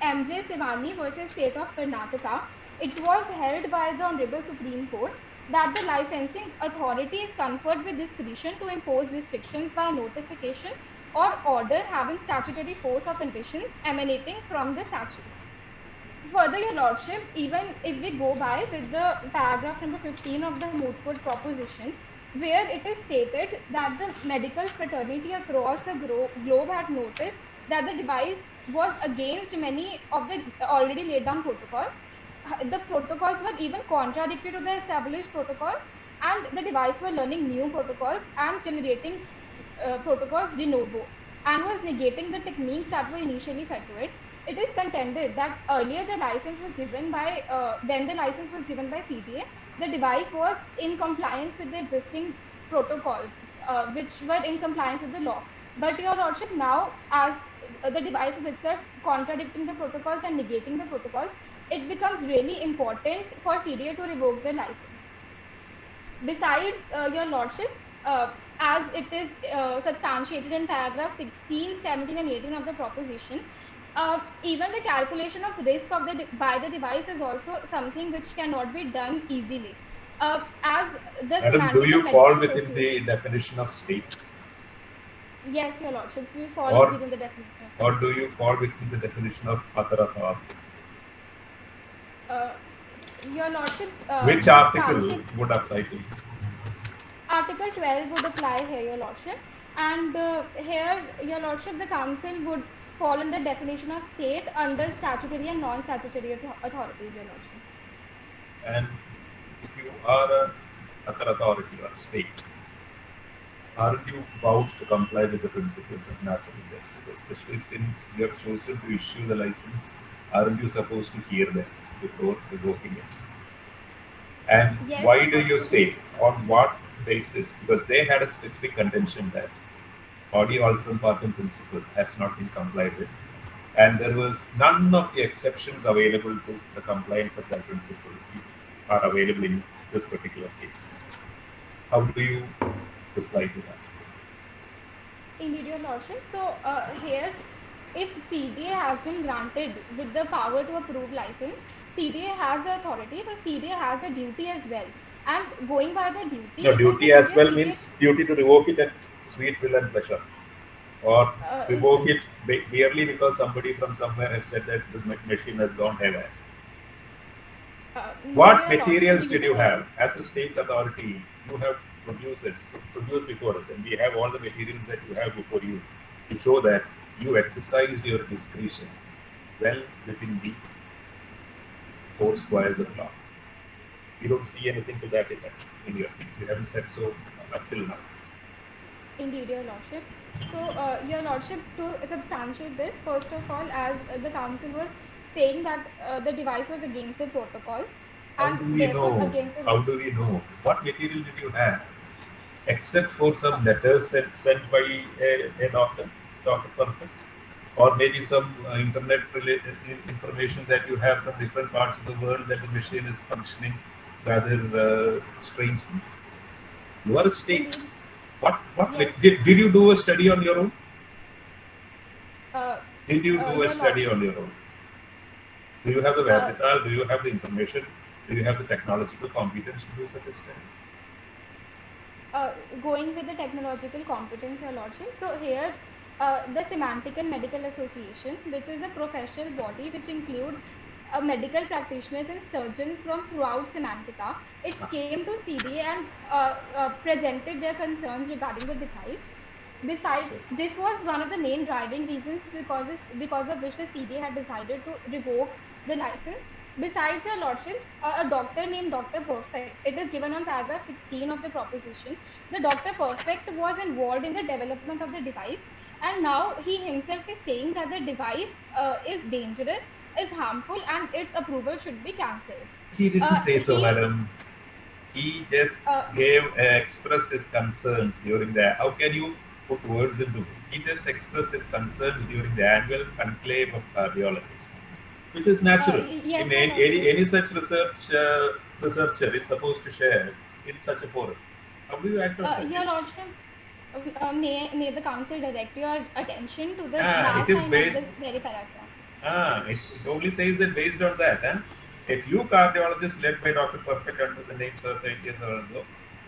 MJ Sivani versus State of Karnataka, it was held by the Honorable Supreme Court that the licensing authority is conferred with discretion to impose restrictions by notification or order having statutory force or conditions emanating from the statute. Further, Your Lordship, even if we go by with the paragraph number 15 of the moot court proposition, where it is stated that the medical fraternity across the globe had noticed that the device was against many of the already laid down protocols. The protocols were even contradictory to the established protocols, and the device were learning new protocols and generating protocols de novo, and was negating the techniques that were initially fed to it. It is contended that earlier the license was given by, when the license was given by CDA, the device was in compliance with the existing protocols, which were in compliance with the law. But Your Lordship, now as the device is itself contradicting the protocols and negating the protocols, it becomes really important for CDA to revoke the license. Besides, Your Lordships, as it is substantiated in paragraph 16, 17, and 18 of the proposition, even the calculation of risk of by the device is also something which cannot be done easily. As the Madam, do Semantic you and fall Medical within the Association. definition of state? Yes, Your Lordships, we fall Or- within the definition of Or do you fall within the definition of other authority? Your Lordships. Which article Council, would apply to you? Article 12 would apply here, Your Lordship. And here, Your Lordship, the Council would fall in the definition of state under statutory and non-statutory authorities, Your Lordship. And if you are a other authority or state, aren't you bound to comply with the principles of natural justice, especially since you have chosen to issue the license? Aren't you supposed to hear them before revoking it? And Yes, why Your do you Lordship. say, on what basis? Because they had a specific contention that audio alternate partum principle has not been complied with, and there was none of the exceptions available to the compliance of that principle are available in this particular case. How do you reply to that? Indeed, Your Lordship. So here, if CDA has been granted with the power to approve license, CDA has the authority, so CDA has the duty as well. And going by the duty, No, it is duty the as duty well of CDA. means duty to revoke it at sweet will and pleasure, or Uh, revoke it merely because somebody from somewhere has said that the machine has gone haywire. no, What Your materials Lordship, did you have as a state authority? You have produced before us, and we have all the materials that you have before you to show that you exercised your discretion well within the four squares of law. You don't see anything to that effect in your case. You haven't said so up till now. Indeed, Your Lordship. So, Your Lordship, to substantiate this, first of all, as the council was saying that the device was against the protocols, How and do we therefore know? against the How do we know? What material did you have? Except for some letters sent by a doctor, Dr. Perfect, or maybe some internet related information that you have from different parts of the world that the machine is functioning rather strangely. You are a state. Indeed. What Yes. did you do a study on your own? Uh, Did you do a Your study Lordship, on your own? Do you have the wherewithal? Do you have the information? Do you have the technological competence to do such a study? going with the technological competence, Your Lordship. So here, the Semantic and Medical Association, which is a professional body which include medical practitioners and surgeons from throughout Semantica, it came to CDA and presented their concerns regarding the device. Besides, this was one of the main driving reasons because of which the CDA had decided to revoke the license. Besides, Your Lordships, a doctor named Dr. Perfect, it is given on paragraph 16 of the proposition. The Dr. Perfect was involved in the development of the device, and now he himself is saying that the device is dangerous, is harmful, and its approval should be cancelled. He didn't say so, He- madam. He just Uh, expressed his concerns during the. How can you put words into it? He just expressed his concerns during the annual conclave of cardiologists, which is natural. yes, In Your Lordship. any such researcher is supposed to share in such a forum. How do you act on that? Your Lordship, may the council direct your attention to the It last is line of based. this very paragraph. It only says that based on that. A few cardiologists led by Dr. Perfect under the name Sir Saitya Saranzo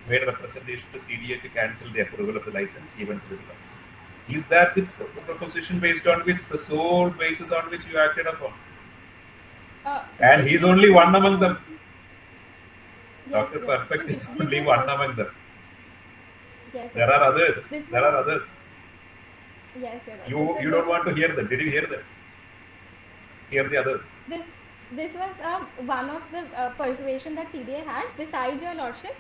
made a representation to CDA to cancel the approval of the license given to the device. Is that the proposition based on which, the sole basis on which you acted upon? And he's only one among them. Yes, Dr. Your Lordship. Perfect is This only was one also, among them. yes, There Your are Lordship. others. This There was are also, others. yes, Your Lordship. You So you this don't want was to hear them. Did you hear them? Hear the others. this this was one of the persuasion that CDA had. Besides, Your Lordship,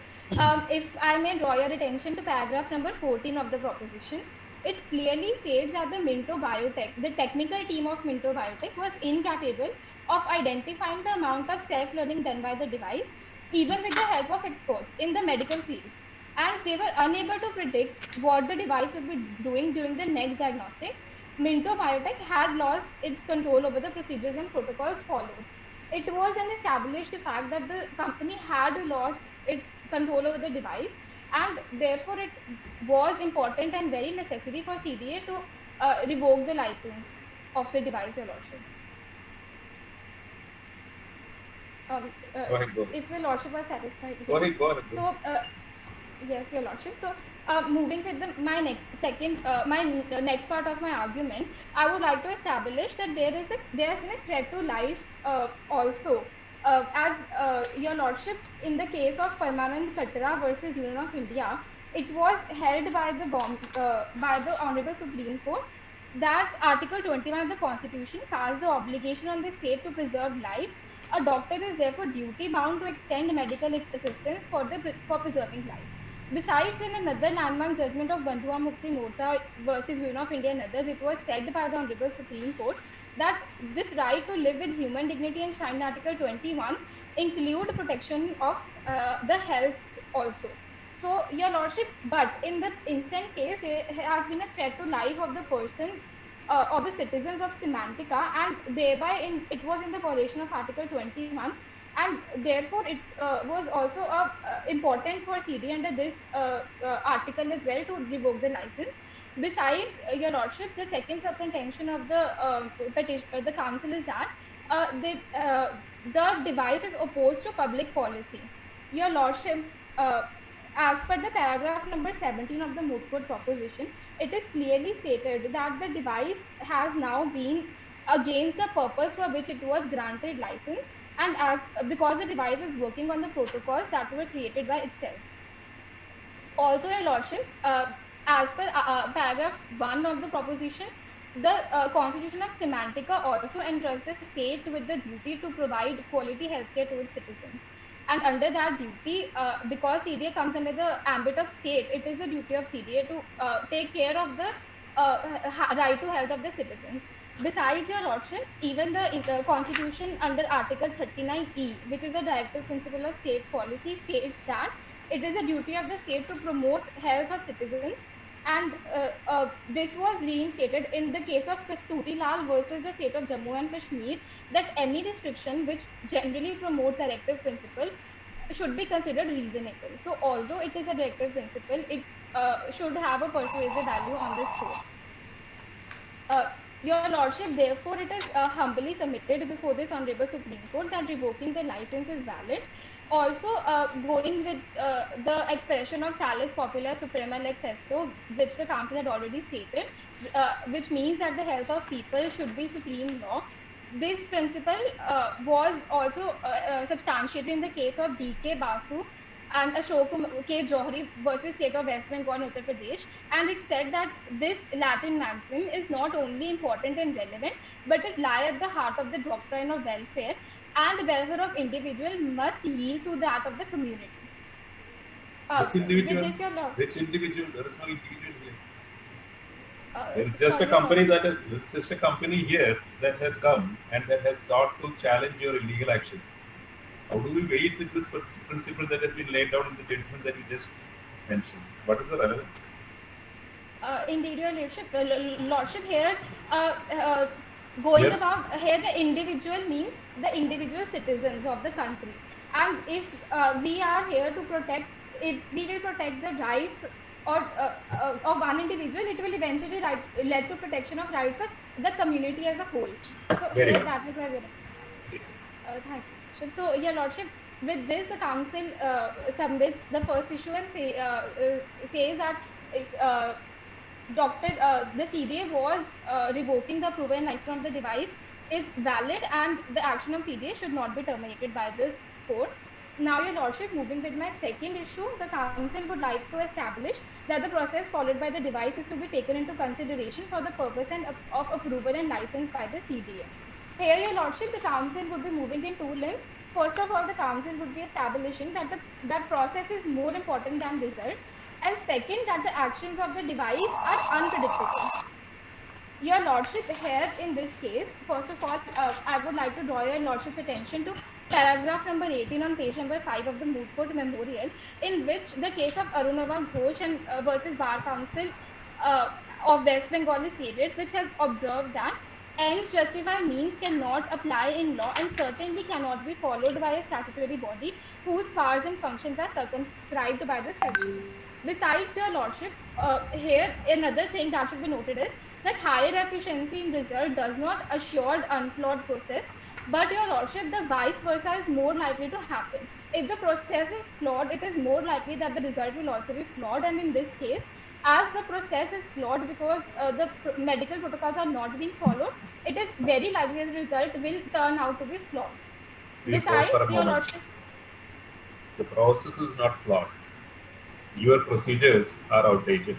if I may draw your attention to paragraph number 14 of the proposition, it clearly states that the Minto Biotech, the technical team of Minto Biotech, was incapable of identifying the amount of self-learning done by the device, even with the help of experts in the medical field. And they were unable to predict what the device would be doing during the next diagnostic. Minto Biotech had lost its control over the procedures and protocols followed. It was an established fact that the company had lost its control over the device, and therefore it was important and very necessary for CDA to revoke the license of the device, Your Lordship. Go ahead, go ahead. If Your Lordship was satisfied. Go ahead, go ahead. So, yes, Your Lordship. So, moving to my next part of my argument, I would like to establish that there is a threat to life also. As Your Lordship, in the case of Parmanand Katra versus Union of India, it was held by the Honorable Supreme Court that Article 21 of the Constitution casts the obligation on the state to preserve life. A doctor is therefore duty bound to extend medical assistance for preserving life. Besides, in another landmark judgment of Bandhua Mukti Morcha versus Union of India and others, it was said by the Honorable Supreme Court that this right to live with human dignity enshrined in Article 21 include protection of the health also. So, Your Lordship, but in the instant case, there has been a threat to life of the person of the citizens of Semantica, and thereby it was in the violation of Article 21, and therefore it was also important for CD under this article as well to revoke the license. Besides, Your Lordship, the second sub-contention of the petition, the council is that the device is opposed to public policy. Your Lordship, as per the paragraph number 17 of the moot court proposition, it is clearly stated that the device has now been against the purpose for which it was granted license, and as because the device is working on the protocols that were created by itself. Also, Your Lordships, as per paragraph 1 of the proposition, the Constitution of Semantica also entrusts the state with the duty to provide quality healthcare to its citizens. And under that duty, because CDA comes under the ambit of state, it is the duty of CDA to take care of the right to health of the citizens. Besides, Your Lordships, even the Constitution under Article 39E, which is a directive principle of state policy, states that it is a duty of the state to promote health of citizens, and this was reinstated in the case of Kasturi Lal versus the state of Jammu and Kashmir, that any restriction which generally promotes directive principle should be considered reasonable. So although it is a directive principle, it should have a persuasive value on this court. Your Lordship, therefore, it is humbly submitted before this Honorable Supreme Court that revoking the license is valid. Also, going with the expression of Salus Populi Suprema Lex Esto, which the Council had already stated, which means that the health of people should be supreme law. This principle was also substantiated in the case of D.K. Basu and Ashok K. Johri versus State of West Bengal and Uttar Pradesh. And it said that this Latin maxim is not only important and relevant, but it lies at the heart of the doctrine of welfare, and welfare of individual must yield to that of the community. Which individual? With this, Your Lord, Which individual? There is no individual here. It's sorry, just a Your company Lordship. it's just a company here that has come and that has sought to challenge your illegal action. How do we weigh it with this principle that has been laid down in the judgment that you just mentioned? What is the relevance? Indeed, your lordship here, going Yes. about here, the individual means the individual citizens of the country. And if we are here to protect, if we will protect the rights or of one individual, it will eventually lead to protection of rights of the community as a whole. So Very here, good. that is why we're. Yes. Thank you. So, Your Lordship, with this, the Council submits the first issue and says that the CDA was revoking the approval and license of the device is valid, and the action of CDA should not be terminated by this court. Now, Your Lordship, moving with my second issue, the Council would like to establish that the process followed by the device is to be taken into consideration for the purpose of approval and license by the CDA. Here, Your Lordship, the Council would be moving in two limbs. First of all, the Council would be establishing that that process is more important than result, and second, that the actions of the device are unpredictable. Your Lordship, here in this case, first of all, I would like to draw Your Lordship's attention to paragraph number 18 on page number 5 of the Moot Court Memorial, in which the case of Arunava Ghosh and versus Bar Council of West Bengal is stated, which has observed that ends justify means cannot apply in law and certainly cannot be followed by a statutory body whose powers and functions are circumscribed by the statute. Besides, Your Lordship, here another thing that should be noted is that higher efficiency in result does not assure unflawed process, but Your Lordship, the vice versa is more likely to happen. If the process is flawed, it is more likely that the result will also be flawed, and in this case, as the process is flawed because the medical protocols are not being followed, it is very likely the result will turn out to be flawed. We pause for Besides, a Your moment. Lordship, The process is not flawed. Your procedures are outdated.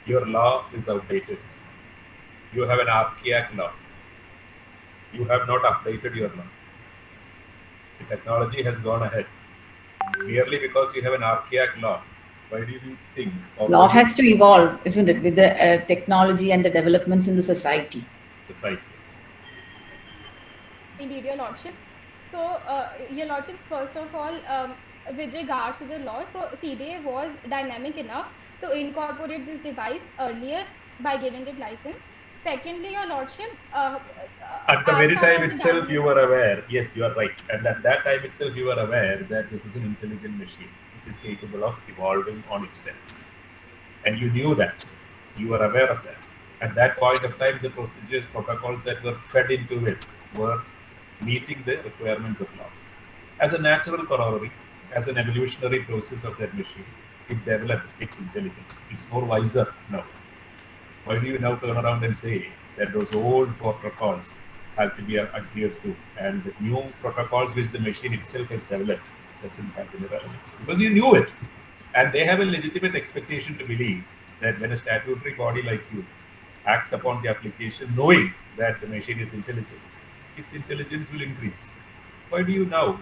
Your law is outdated. You have an archaic law. You have not updated your law. The technology has gone ahead. Merely because you have an archaic law, why do you think? Law has to evolve, isn't it, with the technology and the developments in the society? Precisely. indeed, Your Lordship. So, Your Lordships, first of all, with regards to the law, so CDA was dynamic enough to incorporate this device earlier by giving it license. Secondly, Your Lordship, At the as very far time as the itself, you dynamic, were aware. Yes, you are right. And at that time itself, you were aware that this is an intelligent machine which is capable of evolving on itself. And you knew that. You were aware of that. At that point of time, the procedures, protocols that were fed into it were meeting the requirements of law. As a natural corollary, as an evolutionary process of that machine, it developed its intelligence. It's more wiser now. Why do you now turn around and say that those old protocols have to be adhered to, and the new protocols which the machine itself has developed doesn't have any relevance? Because you knew it, and they have a legitimate expectation to believe that when a statutory body like you acts upon the application, knowing that the machine is intelligent, its intelligence will increase. Why do you now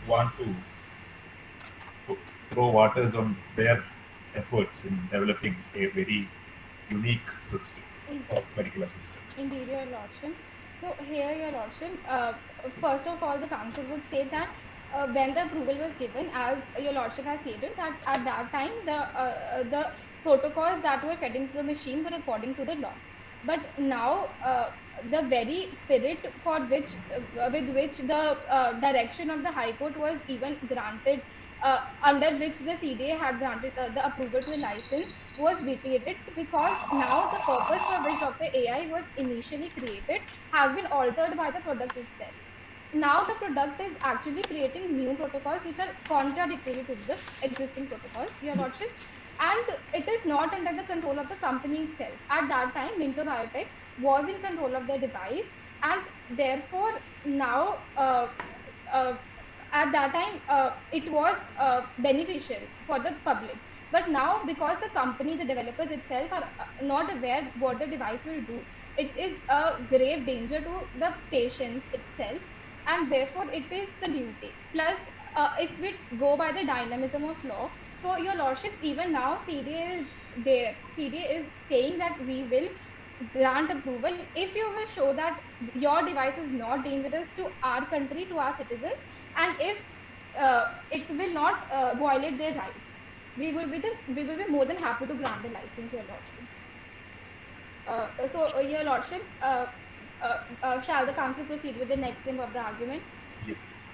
want to throw waters on their efforts in developing a very unique system of medical assistance? indeed, Your Lordship. So here, Your Lordship, first of all, the Council would say that when the approval was given, as Your Lordship has stated, that at that time the protocols that were fed into the machine were according to the law. But now, the very spirit for which with which the direction of the High Court was even granted, under which the CDA had granted the approval to the license, was vitiated because now the purpose for which Dr. AI was initially created has been altered by the product itself. Now the product is actually creating new protocols which are contradictory to the existing protocols, Your Lordships, and it is not under the control of the company itself. At that time, Minto Biotech was in control of the device, and therefore now at that time it was beneficial for the public. But now, because the company, the developers itself are not aware what the device will do, it is a grave danger to the patients itself, and therefore it is the duty. Plus, if we go by the dynamism of law, so Your Lordships, even now CDA is there. CDA is saying that we will grant approval if you will show that your device is not dangerous to our country, to our citizens, and if it will not violate their rights, we will be more than happy to grant the license, Your Lordship. Your Lordships, shall the council proceed with the next limb of the argument? Yes, please.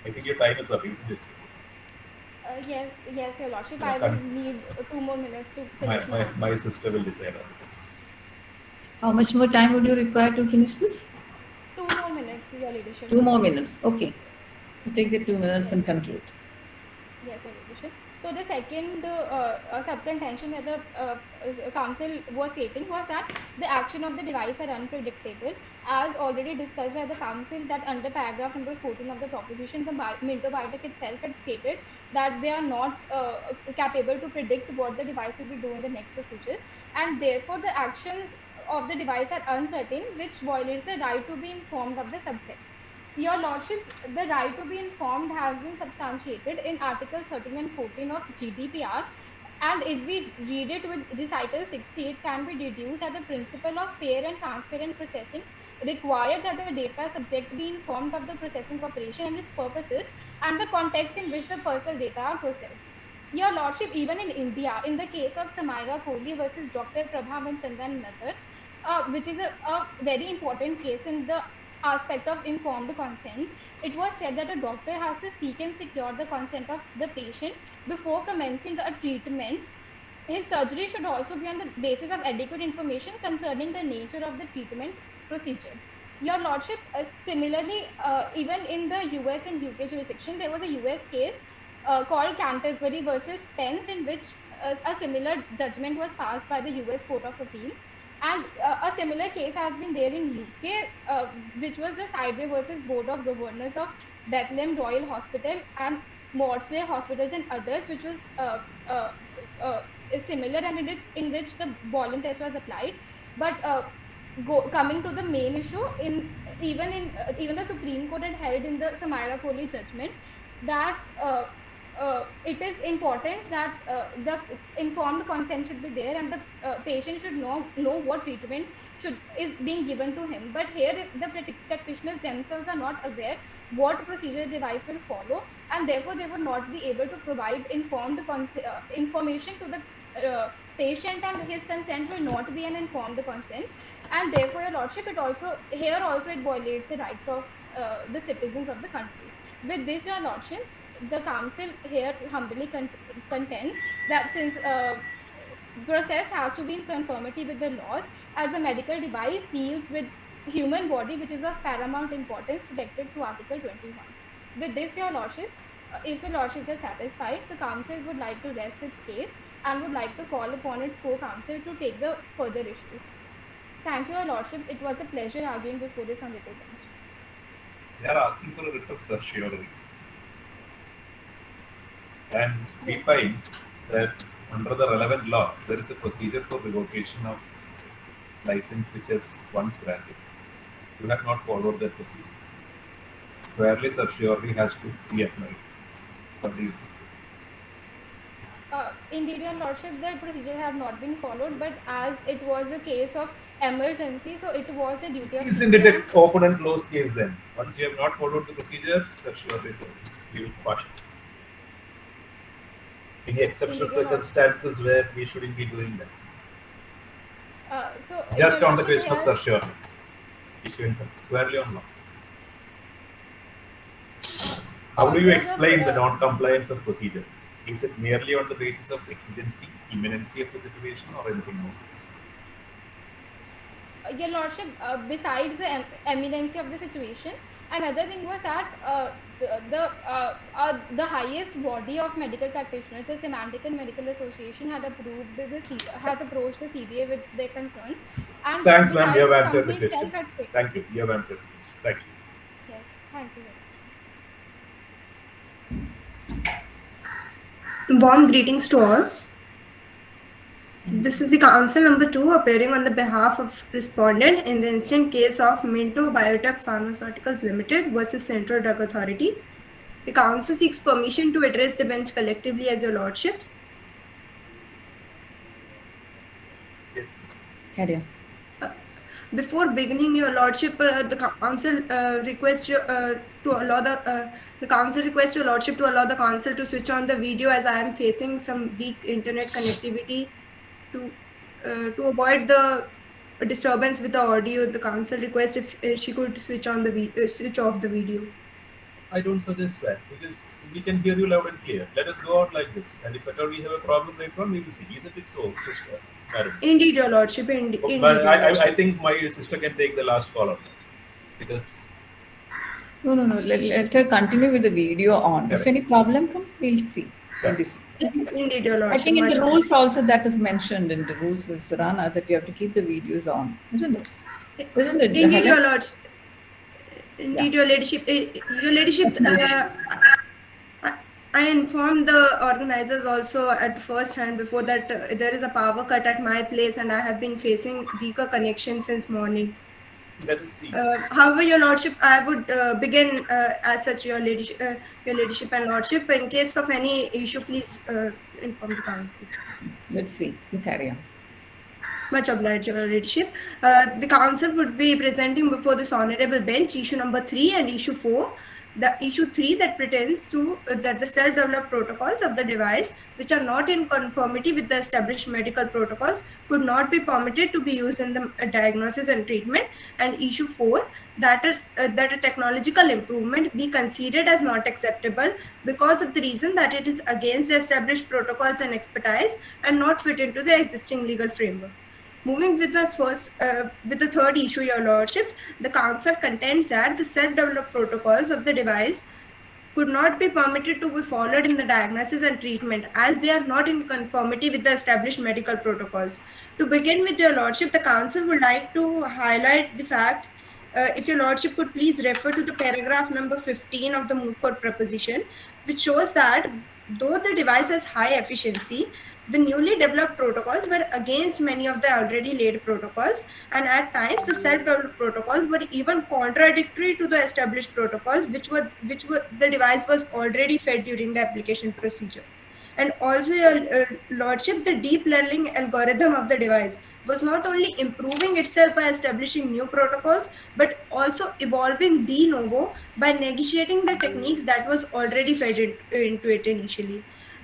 I think your time is up, isn't it? Yes, Your Lordship. Yeah, I will need 2 more minutes to finish my argument. My sister will decide on it. How much more time would you require to finish this? 2 more minutes, Your Ladyship. 2 more minutes. Okay. You take the 2 minutes and conclude. Yes, Your Ladyship. So the second sub-contention that the council was stating was that the action of the device are unpredictable, as already discussed by the council, that under paragraph number 14 of the proposition, the Minto Biotech itself had stated that they are not capable to predict what the device will be doing in the next procedures, and therefore the actions of the device are uncertain, which violates the right to be informed of the subject. Your Lordships, the right to be informed has been substantiated in Article 13 and 14 of GDPR, and if we read it with recital 60, it can be deduced that the principle of fair and transparent processing requires that the data subject be informed of the processing operation and its purposes and the context in which the personal data are processed. Your Lordship, even in India, in the case of Samaira Kohli versus Dr. Prabha Chandan Nathar, which is a very important case in the aspect of informed consent, it was said that a doctor has to seek and secure the consent of the patient before commencing a treatment. His surgery should also be on the basis of adequate information concerning the nature of the treatment procedure. Your Lordship, similarly, even in the US and UK jurisdiction, there was a US case called Canterbury versus Pence, in which a similar judgment was passed by the US Court of Appeal. And a similar case has been there in UK, which was the Sideway versus Board of Governors of Bethlehem Royal Hospital and Maudsley Hospitals and others, which was similar, and it is in which the Boylan test was applied. But coming to the main issue, even the Supreme Court had held in the Samaira Kohli judgment that it is important that the informed consent should be there, and the patient should know what treatment is being given to him. But here the practitioners themselves are not aware what procedure the device will follow, and therefore they would not be able to provide informed information to the patient, and his consent will not be an informed consent, and therefore, Your Lordship, it violates the rights of the citizens of the country. With this, Your Lordship, the council here humbly contends that since process has to be in conformity with the laws, as the medical device deals with human body, which is of paramount importance, protected through Article 21. With this, Your Lordship, if Your Lordships are satisfied, the council would like to rest its case and would like to call upon its co-counsel to take the further issues. Thank you, Your Lordships. It was a pleasure arguing before this honorable bench. They are asking for a writ of certiorari. And we find that under the relevant law, there is a procedure for revocation of license which is once granted. You have not followed that procedure. Squarely, certiorari has to be applied. What do you say? Indeed, Your Lordship, the procedure had not been followed, but as it was a case of emergency, so it was a duty of... Isn't it an open and closed case then? Once you have not followed the procedure, certiorari follows. You will quash it. Any exceptional circumstances where we shouldn't be doing that? Just on the question of certiorari, issuing squarely on law. How do you explain the non-compliance of procedure? Is it merely on the basis of exigency, imminency of the situation, or anything more? Your Lordship, besides the eminency of the situation, another thing was that the highest body of medical practitioners, the Semantic and Medical Association, has approached the CBA with their concerns. And thanks, ma'am. You have answered the question. Thank you. You have answered the question. Thank you. Yes, thank you very much. Warm greetings to all. This is the counsel number 2 appearing on the behalf of respondent in the instant case of Minto Biotech Pharmaceuticals Limited versus Central Drug Authority. The counsel seeks permission to address the bench collectively as Your Lordships. Yes, please. Carry on. Before beginning, your lordship, the council requests you to allow the council requests your lordship to allow the council to switch on the video, as I am facing some weak internet connectivity. To avoid the disturbance with the audio, the council requests if she could switch on the switch off the video. I don't suggest that because we can hear you loud and clear. Let us go out like this, and if at all we have a problem later on, we will see. Isn't it so, sister? Madam? Indeed, your lordship. Indeed, But your I lordship. think my sister can take the last call on that because No. Let her continue with the video on. Correct. If any problem comes, we'll see. Correct. This. Indeed, your I lordship. think in Much the rules also that is mentioned in the rules with Surana that you have to keep the videos on, isn't it? Isn't it? Indeed, Helen? your lordship. Indeed, your ladyship. Your ladyship. I informed the organizers also at first hand before that there is a power cut at my place, and I have been facing weaker connection since morning. let us see. However, your lordship, I would begin as such, your ladyship and lordship. In case of any issue, please inform the council. Let's see. You carry on. Much obliged, your ladyship. The council would be presenting before this honorable bench issue number 3 and issue 4. The issue 3 that pretends to that the self-developed protocols of the device, which are not in conformity with the established medical protocols, could not be permitted to be used in the diagnosis and treatment. And issue 4 that is that a technological improvement be considered as not acceptable because of the reason that it is against the established protocols and expertise and not fit into the existing legal framework. Moving with the third issue, your lordship, the council contends that the self-developed protocols of the device could not be permitted to be followed in the diagnosis and treatment as they are not in conformity with the established medical protocols. To begin with, your lordship, the council would like to highlight the fact, if your lordship could please refer to the paragraph number 15 of the moot court proposition, which shows that though the device has high efficiency, the newly developed protocols were against many of the already laid protocols, and at times the self-developed protocols were even contradictory to the established protocols, which were the device was already fed during the application procedure. And also, your lordship, the deep learning algorithm of the device was not only improving itself by establishing new protocols, but also evolving de novo by negotiating the techniques that was already fed into it initially.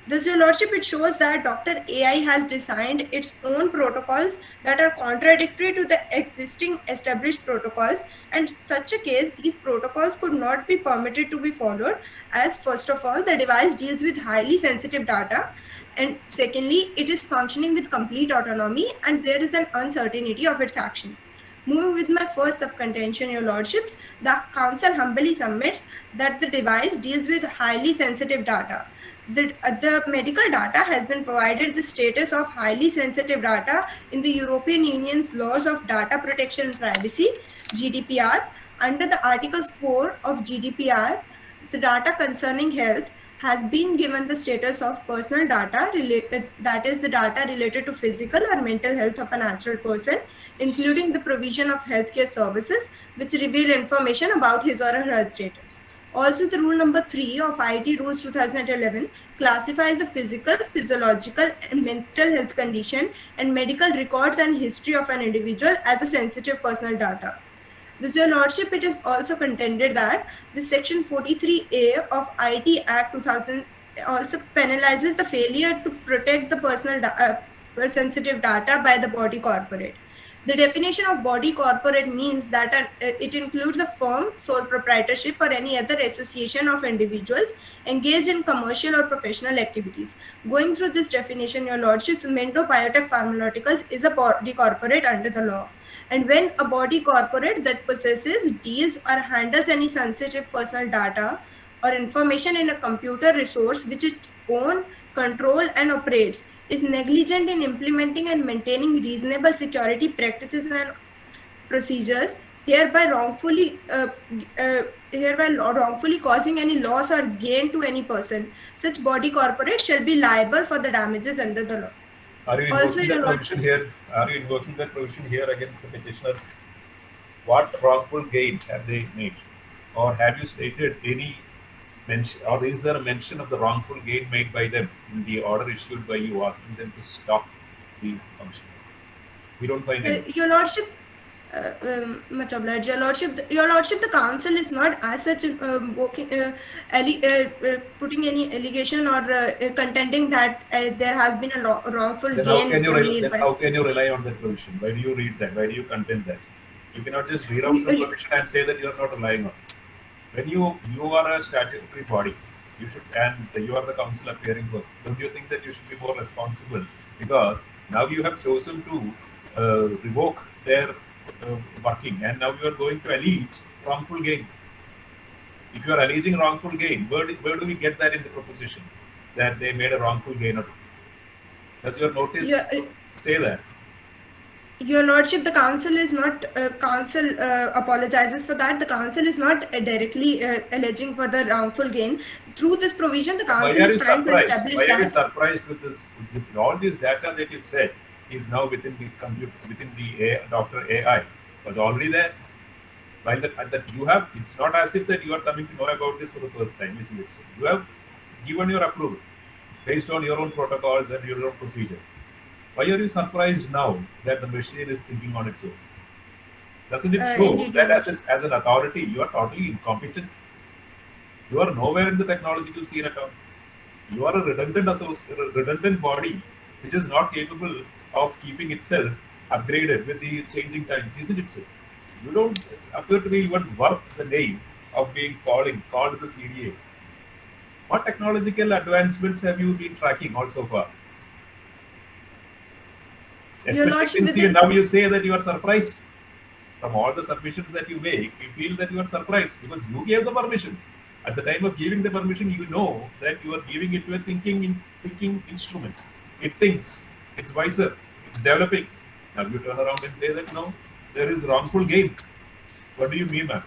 Thus, your lordship, it shows that Dr. AI has designed its own protocols that are contradictory to the existing established protocols, and such a case, these protocols could not be permitted to be followed, as first of all, the device deals with highly sensitive data, and secondly, it is functioning with complete autonomy, and there is an uncertainty of its action. Moving with my first sub-contention, your lordships, the council humbly submits that the device deals with highly sensitive data. The medical data has been provided the status of highly sensitive data in the European Union's laws of data protection and privacy, GDPR. Under the Article 4 of GDPR, the data concerning health has been given the status of personal data related, that is the data related to physical or mental health of a natural person, including the provision of healthcare services which reveal information about his or her health status. Also, the rule number 3 of IT Rules 2011 classifies the physical, physiological, and mental health condition and medical records and history of an individual as a sensitive personal data. This, your lordship, it is also contended that the section 43A of IT Act 2000 also penalizes the failure to protect the personal sensitive data by the body corporate. The definition of body corporate means that it includes a firm, sole proprietorship, or any other association of individuals engaged in commercial or professional activities. Going through this definition, your lordships, Mendo Biotech Pharmaceuticals is a body corporate under the law. And when a body corporate that possesses, deals, or handles any sensitive personal data or information in a computer resource which it owns, controls, and operates, is negligent in implementing and maintaining reasonable security practices and procedures, hereby wrongfully causing any loss or gain to any person, such body corporate shall be liable for the damages under the law. Are you Also, invoking that provision here? Are you invoking that provision here against the petitioners? What wrongful gain have they made? Or have you stated any mention, or is there a mention of the wrongful gain made by them in the order issued by you asking them to stop the function? We don't find any. Your lordship, Much obliged, Your Lordship. Your Lordship, the council is not as such putting any allegation or contending that there has been a wrongful Then how gain can you made then by. how can you rely on that provision? Why do you read that? Why do you contend that? You cannot just read out some provision and say that you are not relying on it. When you are a statutory body, you should, and you are the council appearing for. Don't you think that you should be more responsible? Because now you have chosen to revoke their working, and now you are going to allege wrongful gain. If you are alleging wrongful gain, where do we get that in the proposition that they made a wrongful gain or? Does your notice say that? Your Lordship, the council is not. Council apologizes for that. The council is not directly alleging for the wrongful gain. Through this provision, the council is trying to establish Why are you that. surprised with this? All this data that you said is now within the computer, within the Dr. AI was already there. While that you have, it's not as if that you are coming to know about this for the first time, isn't it? So you have given your approval based on your own protocols and your own procedure. Why are you surprised now that the machine is thinking on its own? Doesn't it show Indeed, that Your as an authority, you are totally incompetent? You are nowhere in the technological scene at all. You are a redundant body which is not capable of keeping itself upgraded with the changing times, isn't it so? You don't appear to be even worth the name of being called the CDA. What technological advancements have you been tracking all so far? Especially since now you say that you are surprised. From all the submissions that you make, you feel that you are surprised because you gave the permission. At the time of giving the permission, you know that you are giving it to a thinking instrument. It thinks, it's wiser, it's developing. Now you turn around and say that no, there is wrongful gain. What do you mean, ma'am?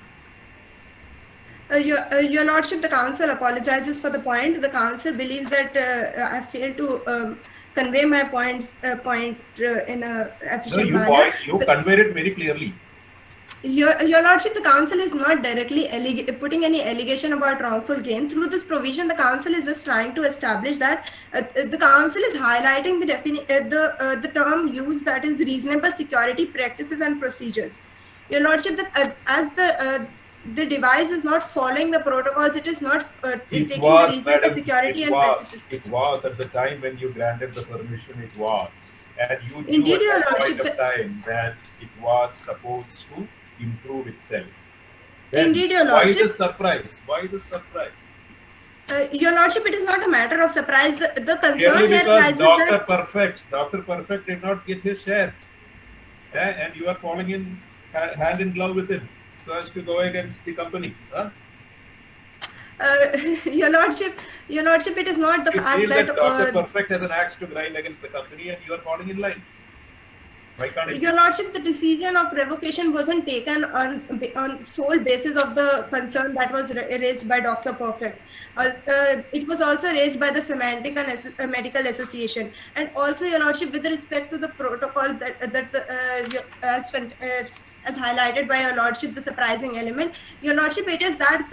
Your Lordship, the council apologizes for the point. The council believes that I failed to convey my point in a efficient manner. You conveyed it very clearly. Your Lordship, the council is not directly putting any allegation about wrongful gain. Through this provision, the council is just trying to establish that the council is highlighting the term used, that is reasonable security practices and procedures. Your Lordship, as the device is not following the protocols, it is not taking the reasonable security and practices. It was at the time when you granted the permission, it was. And you Indeed, knew Your at that Lordship, point of time that it was supposed to improve itself. Then Indeed, Your Lordship. Why the surprise? Why the surprise? Your Lordship, it is not a matter of surprise. The concern Purely here because arises Dr. Perfect did not get his share. And you are falling in hand in glove with him so as to go against the company. Huh? Your Lordship, it is not the fact that Dr. Perfect has an axe to grind against the company and you are falling in line. Why can't it? Your Lordship, the decision of revocation wasn't taken on sole basis of the concern that was raised by Dr. Perfect. It was also raised by the Semantic and Medical Association, and also, Your Lordship, with respect to the protocol as highlighted by Your Lordship, the surprising element, Your Lordship, it is that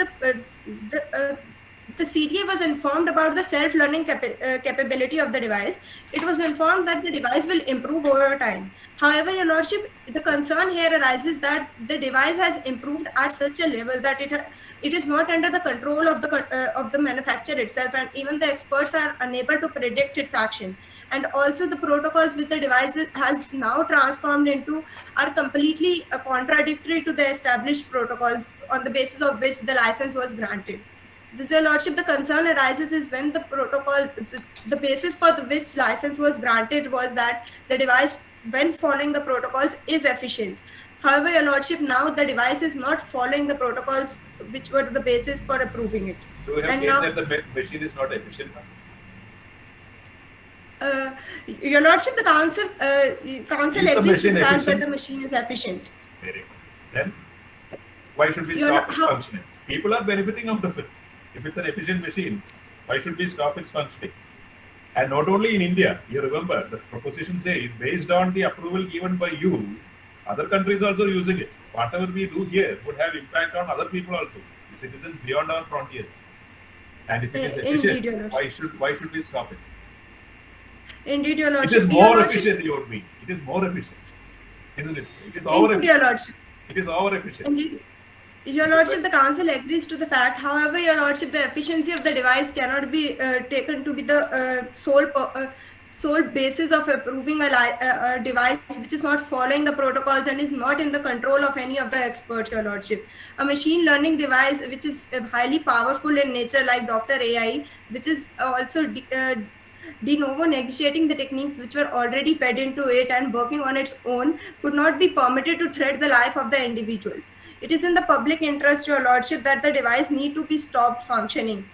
the CDA was informed about the self-learning capability of the device. It was informed that the device will improve over time. However, Your Lordship, the concern here arises that the device has improved at such a level that it is not under the control of the manufacturer itself, and even the experts are unable to predict its action. And also, the protocols with the devices has now transformed into are completely contradictory to the established protocols on the basis of which the license was granted. This, Your Lordship, the concern arises is when the protocol, the basis for which license was granted was that the device, when following the protocols, is efficient. However, Your Lordship, now the device is not following the protocols which were the basis for approving it. Do you have claimed that the machine is not efficient? Your Lordship, the council agrees to the fact that the machine is efficient. Very good. Then, why should we stop its functioning? People are benefiting out of it. If it's an efficient machine, why should we stop its functioning? And not only in India, you remember, the proposition says, based on the approval given by you, other countries also using it. Whatever we do here would have impact on other people also, the citizens beyond our frontiers. And if it is efficient, why should we stop it? Indeed, Your Lordship. It is more efficient, you would mean. It is more efficient. isn't it? It is Indeed, Your over. Lordship. It is over efficient. Indeed. Your Lordship, the Council agrees to the fact. However, Your Lordship, the efficiency of the device cannot be taken to be the sole basis of approving a device which is not following the protocols and is not in the control of any of the experts, Your Lordship. A machine learning device which is highly powerful in nature, like Dr. AI, which is also de novo negotiating the techniques which were already fed into it and working on its own, could not be permitted to threat the life of the individuals. It is in the public interest, Your Lordship, that the device need to be stopped functioning.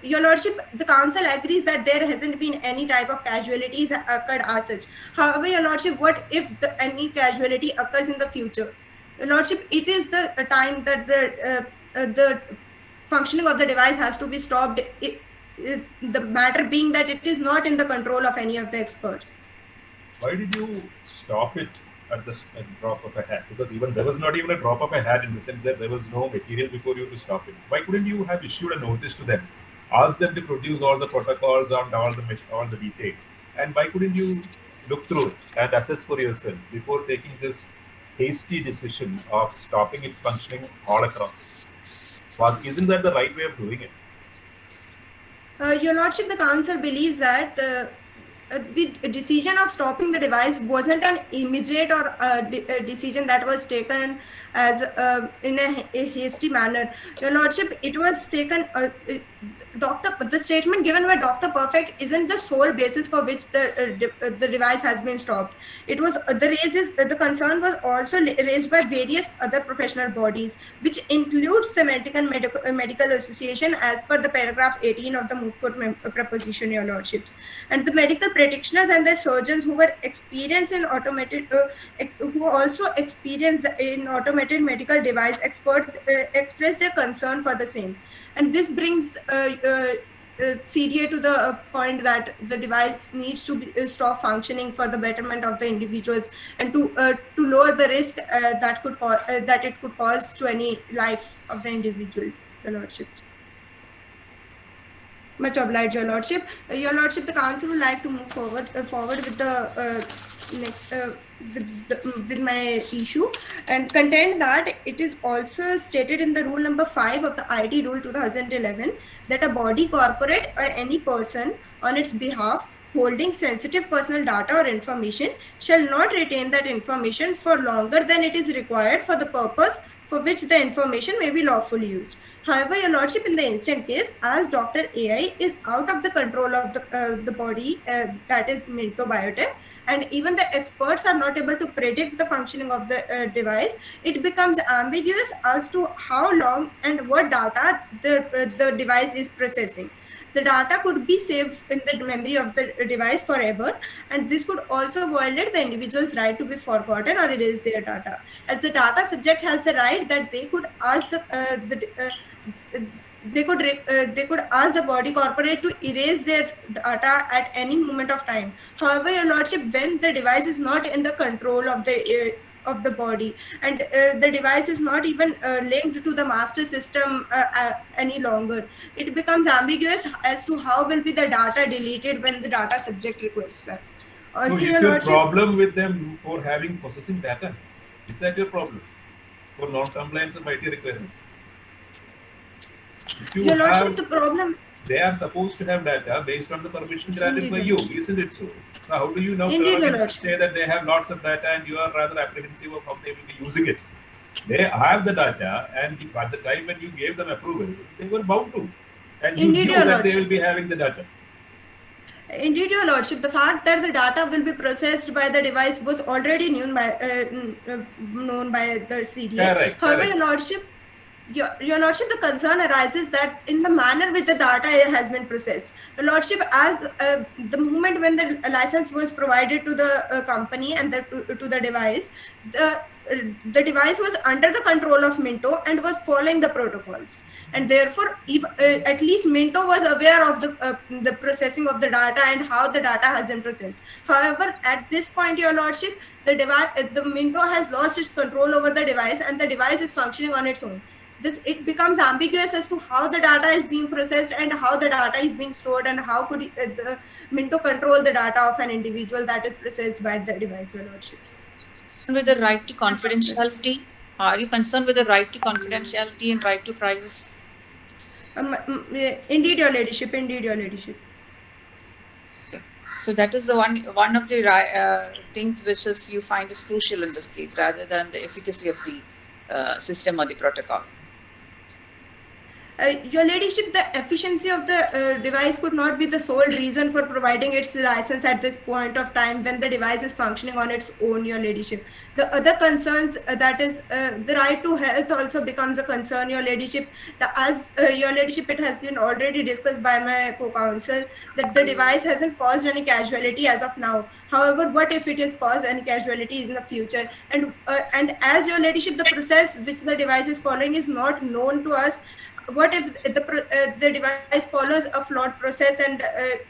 Your Lordship, the Council agrees that there hasn't been any type of casualties occurred as such. However, Your Lordship, what if any casualty occurs in the future? Your Lordship, it is the time that the functioning of the device has to be stopped. The matter being that it is not in the control of any of the experts. Why did you stop it at the drop of a hat? Because even there was not even a drop of a hat, in the sense that there was no material before you to stop it. Why couldn't you have issued a notice to them, ask them to produce all the protocols and all the details, and why couldn't you look through it and assess for yourself before taking this hasty decision of stopping its functioning all across? Isn't that the right way of doing it? Your Lordship, the Council believes that the decision of stopping the device wasn't an immediate or a decision that was taken as in a hasty manner. Your Lordship, it was taken. The statement given by Dr. Perfect isn't the sole basis for which the device has been stopped. It was the concern was also raised by various other professional bodies, which includes the Medical Association, as per the paragraph 18 of the Moot Court proposition, Your Lordships, and the medical practitioners and the surgeons who were experienced in who also experienced in automated medical device expressed their concern for the same. And this brings CDA to the point that the device needs to stop functioning for the betterment of the individuals and to lower the risk that it could cause to any life of the individual, Your Lordship. Much obliged, Your Lordship. Your Lordship, the Council would like to move forward with the next with my issue and contend that it is also stated in the rule number 5 of the IT Rule 2011 that a body, corporate, or any person on its behalf holding sensitive personal data or information shall not retain that information for longer than it is required for the purpose for which the information may be lawfully used. However, Your Lordship, in the instant case, as Dr. AI is out of the control of the body, that is Minto Biotech, and even the experts are not able to predict the functioning of the device, it becomes ambiguous as to how long and what data the device is processing. The data could be saved in the memory of the device forever, and this could also violate the individual's right to be forgotten or erase their data, as the data subject has the right that they could ask they could ask the body corporate to erase their data at any moment of time. However, Your Lordship, when the device is not in the control of the body and the device is not even linked to the master system any longer, it becomes ambiguous as to how will be the data deleted when the data subject requests it. So is your problem with them for having processing data? Is that your problem for non-compliance of IT requirements? Your Lordship, the problem... They are supposed to have data based on the permission granted by you, isn't it so? So how do you now say that they have lots of data and you are rather apprehensive of how they will be using it? They have the data, and at the time when you gave them approval, they were bound to. And you knew that they will be having the data. Indeed, Your Lordship, the fact that the data will be processed by the device was already known by the CDA. Correct. However, Your Lordship, Your Lordship, the concern arises that in the manner which the data has been processed. Your Lordship, as the moment when the license was provided to the company and to the device, the device was under the control of Minto and was following the protocols. And therefore, at least Minto was aware of the processing of the data and how the data has been processed. However, at this point, Your Lordship, the Minto has lost its control over the device and the device is functioning on its own. it becomes ambiguous as to how the data is being processed and how the data is being stored, and how could the Minto control the data of an individual that is processed by the device, your lordships. With the right to confidentiality, are you concerned with the right to confidentiality and right to privacy? Indeed, your ladyship. Indeed, your ladyship. So that is the one of the things which is you find is crucial in this case, rather than the efficacy of the system or the protocol. Your ladyship, the efficiency of the device could not be the sole reason for providing its license at this point of time when the device is functioning on its own, your ladyship. The other concerns, that is the right to health, also becomes a concern, your ladyship. As your ladyship, it has been already discussed by my co-counsel that the device hasn't caused any casualty as of now. However, what if it has caused any casualties in the future? And as your ladyship, the process which the device is following is not known to us. What if the device follows a flawed process and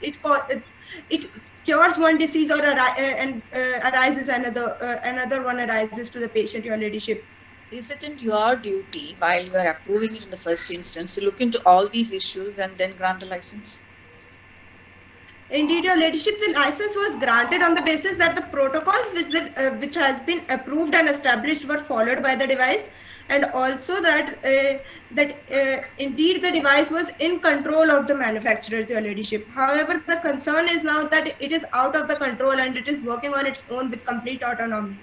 it cures one disease or arises another one arises to the patient, your ladyship? Is it in your duty, while you are approving it in the first instance, to look into all these issues and then grant the license? Indeed, your ladyship, the license was granted on the basis that the protocols which has been approved and established were followed by the device, and also that indeed the device was in control of the manufacturers, your ladyship. However, the concern is now that it is out of the control and it is working on its own with complete autonomy.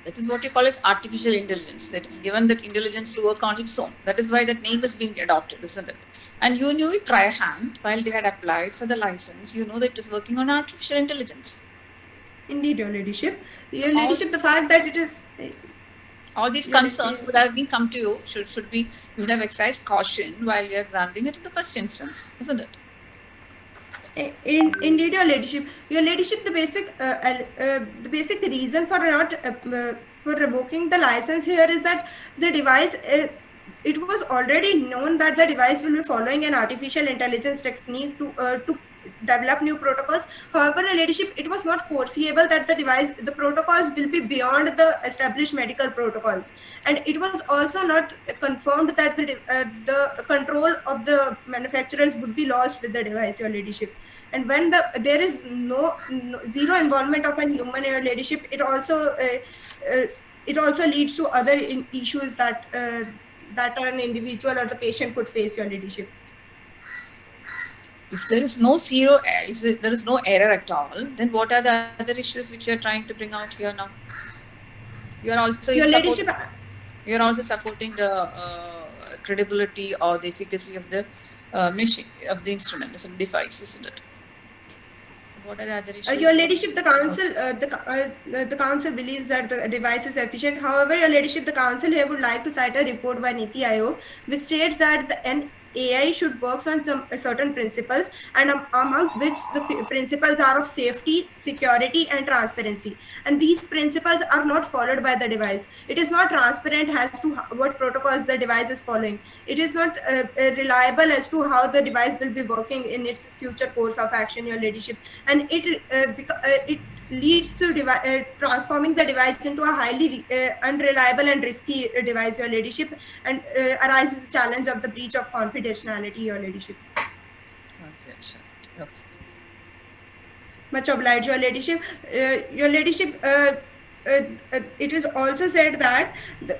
That is what you call as artificial intelligence. That is given that intelligence to work on its own. That is why that name is being adopted, isn't it? And you knew it TriHand while they had applied for the license. You know that it is working on artificial intelligence. Indeed, your ladyship. Your ladyship, the fact that it is... all these concerns would have been come to you. Should be, you would have exercised caution while you are granting it in the first instance, isn't it? Indeed, your ladyship. Your ladyship, the basic reason for not for revoking the license here is that the device, it was already known that the device will be following an artificial intelligence technique to develop new protocols. However, your ladyship, it was not foreseeable that the protocols will be beyond the established medical protocols, and it was also not confirmed that the control of the manufacturers would be lost with the device, your ladyship. And when there is zero involvement of a human, your ladyship, it also leads to other issues that an individual or the patient could face, your ladyship. If there is no if there is no error at all, then what are the other issues which you are trying to bring out here now? You are also you are also supporting the credibility or the efficacy of the machine, of the instrument, as a device, isn't it? What are the other issues? Your ladyship, the council believes that the device is efficient. However, your ladyship, the council here would like to cite a report by Niti Aayog which states that an AI should work on some certain principles, and amongst which the principles are of safety, security, and transparency. And these principles are not followed by the device. It is not transparent as to what protocols the device is following. It is not reliable as to how the device will be working in its future course of action, your ladyship. And it leads to transforming the device into a highly unreliable and risky device, your ladyship, and arises the challenge of the breach of confidentiality, your ladyship. Okay. Much obliged, your ladyship. Your ladyship, it is also said that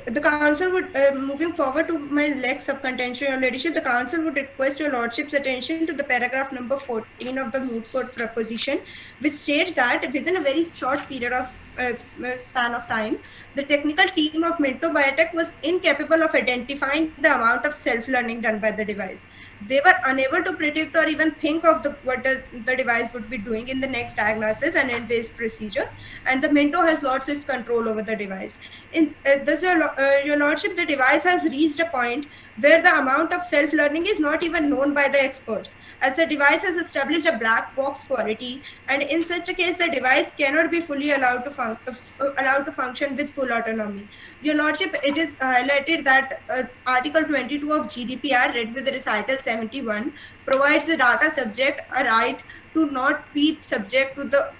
the council would, moving forward to my next subcontention, your ladyship, the council would request your lordship's attention to the paragraph number 14 of the moot court proposition, which states that within a very short period of span of time, the technical team of Minto Biotech was incapable of identifying the amount of self-learning done by the device. They were unable to predict or even think of what the device would be doing in the next diagnosis and in-based procedure, and the Minto has lost its control over the device. Thus, your lordship, the device has reached a point where the amount of self-learning is not even known by the experts, as the device has established a black box quality, and in such a case, the device cannot be fully allowed to function with full autonomy. Your lordship, it is highlighted that Article 22 of GDPR, read with recital 71, provides the data subject a right to not be subject to the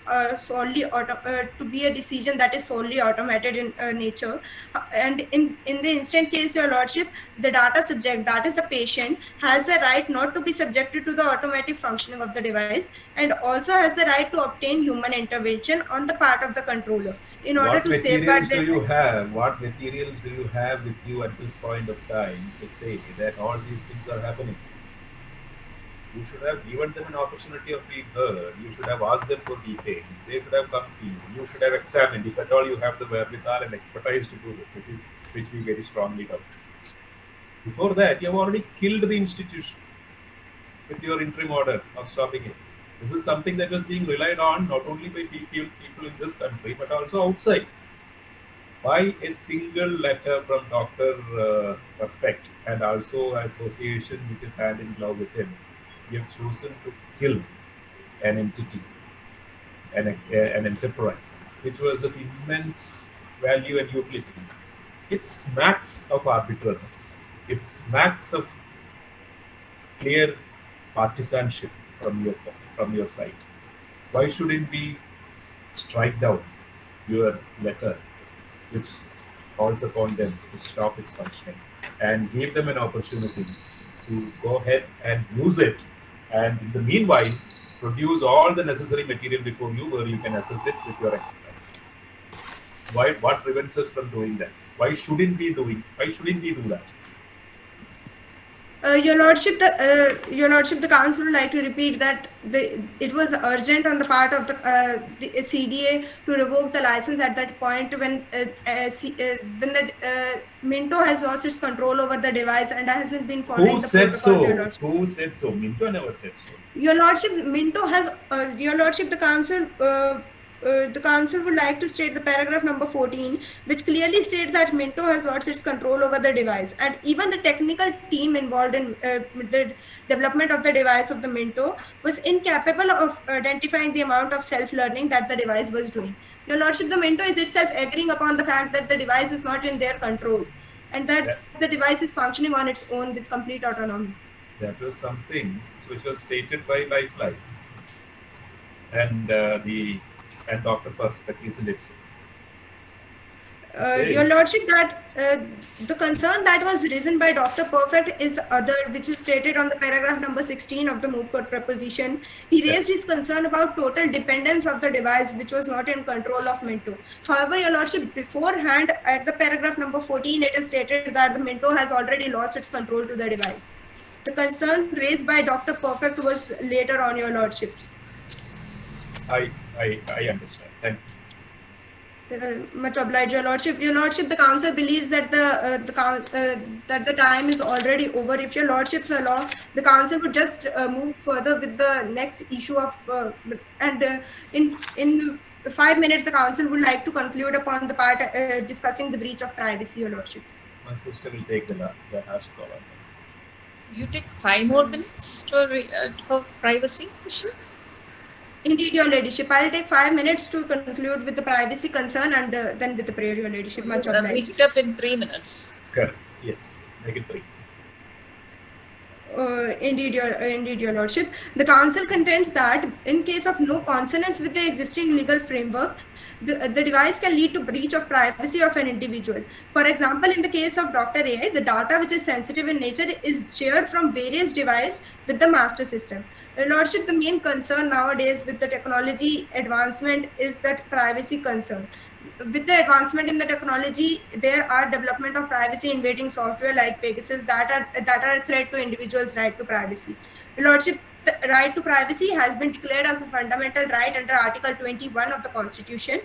to be a decision that is solely automated in nature. And in the instant case, your lordship, the data subject, that is the patient, has a right not to be subjected to the automatic functioning of the device, and also has the right to obtain human intervention on the part of the controller in order What to materials safeguard do their you have? What materials do you have with you at this point of time to say that all these things are happening? You should have given them an opportunity of being heard. You should have asked them for details. They should have come to you. You should have examined, if at all you have the wherewithal and expertise to do it, which we very strongly doubt. Before that, you have already killed the institution with your interim order of stopping it. This is something that was being relied on not only by people in this country, but also outside. By a single letter from Dr. Perfect and also association which is hand in glove with him, you have chosen to kill an entity, an enterprise, which was of immense value and utility. It smacks of arbitrariness. It smacks of clear partisanship from your side. Why shouldn't we strike down your letter, which calls upon them to stop its functioning, and give them an opportunity to go ahead and use it, and in the meanwhile, produce all the necessary material before you, where you can assess it with your expertise? What prevents us from doing that? Why shouldn't we do that? Your lordship, the council would like to repeat that it was urgent on the part of the CDA to revoke the license at that point when the Minto has lost its control over the device and hasn't been following the protocols. Your lordship. Who said so? Minto never said so. Your lordship, Minto has. Your lordship, the council would like to state the paragraph number 14, which clearly states that Minto has lost its control over the device, and even the technical team involved in the development of the device of the Minto was incapable of identifying the amount of self-learning that the device was doing. Your lordship, the Minto is itself agreeing upon the fact that the device is not in their control, and that the device is functioning on its own with complete autonomy. That was something which was stated by Lifeline and Dr. Perfect, isn't it so? Your lordship, that the concern that was risen by Dr. Perfect is the other, which is stated on the paragraph number 16 of the moot court proposition. He raised his concern about total dependence of the device, which was not in control of Minto. However, your lordship, beforehand at the paragraph number 14, it is stated that the Minto has already lost its control to the device. The concern raised by Dr. Perfect was later on, your lordship. I understand. Thank you. Much obliged, your lordship. Your lordship, the council believes that that the time is already over. If your lordship's allow, the council would just move further with the next issue of in 5 minutes, the council would like to conclude upon the part discussing the breach of privacy, your lordship. My sister will take the last call. You take 5 more minutes for privacy issue? Indeed, your ladyship. I'll take 5 minutes to conclude with the privacy concern and then with the prayer, your ladyship. Much obliged. Make it up in 3 minutes. Correct. Yes. Make it 3. Indeed, your lordship. The council contends that in case of no consonance with the existing legal framework, the device can lead to breach of privacy of an individual. For example, in the case of Dr. AI, the data which is sensitive in nature is shared from various devices with the master system. Your lordship, the main concern nowadays with the technology advancement is that privacy concern. With the advancement in the technology, there are development of privacy invading software like Pegasus that are a threat to individuals' right to privacy. Your lordship, the right to privacy has been declared as a fundamental right under Article 21 of the Constitution.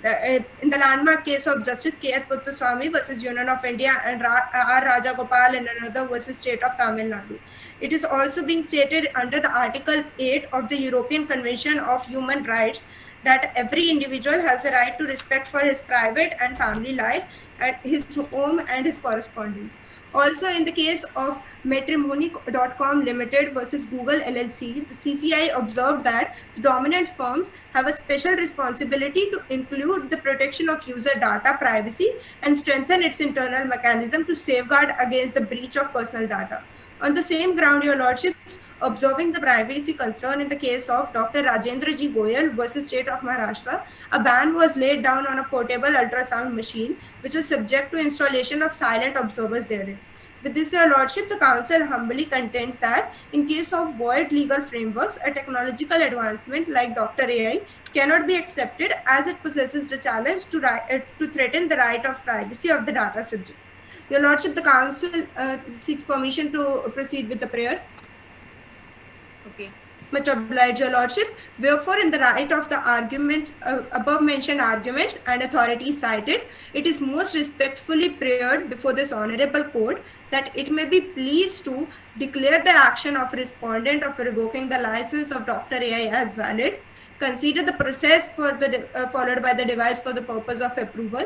In the landmark case of Justice K.S. Puttaswamy versus Union of India and R. Rajagopal and another versus State of Tamil Nadu. It is also being stated under the Article 8 of the European Convention of Human Rights that every individual has a right to respect for his private and family life at his home and his correspondence. Also, in the case of Matrimony.com Limited versus Google LLC, the CCI observed that the dominant firms have a special responsibility to include the protection of user data privacy and strengthen its internal mechanism to safeguard against the breach of personal data. On the same ground, your lordships, observing the privacy concern in the case of Dr. Rajendra G. Goyal versus State of Maharashtra, a ban was laid down on a portable ultrasound machine, which was subject to installation of silent observers therein. With this, Your Lordship, the Council humbly contends that in case of void legal frameworks, a technological advancement like Dr. AI cannot be accepted as it possesses the challenge to threaten the right of privacy of the data subject. Your Lordship, the Council seeks permission to proceed with the prayer. Okay. Much obliged, Your Lordship. Wherefore, in the light of the arguments, above mentioned arguments and authorities cited, it is most respectfully prayed before this honorable court that it may be pleased to declare the action of respondent of revoking the license of Dr. AI as valid, consider the process for the followed by the device for the purpose of approval,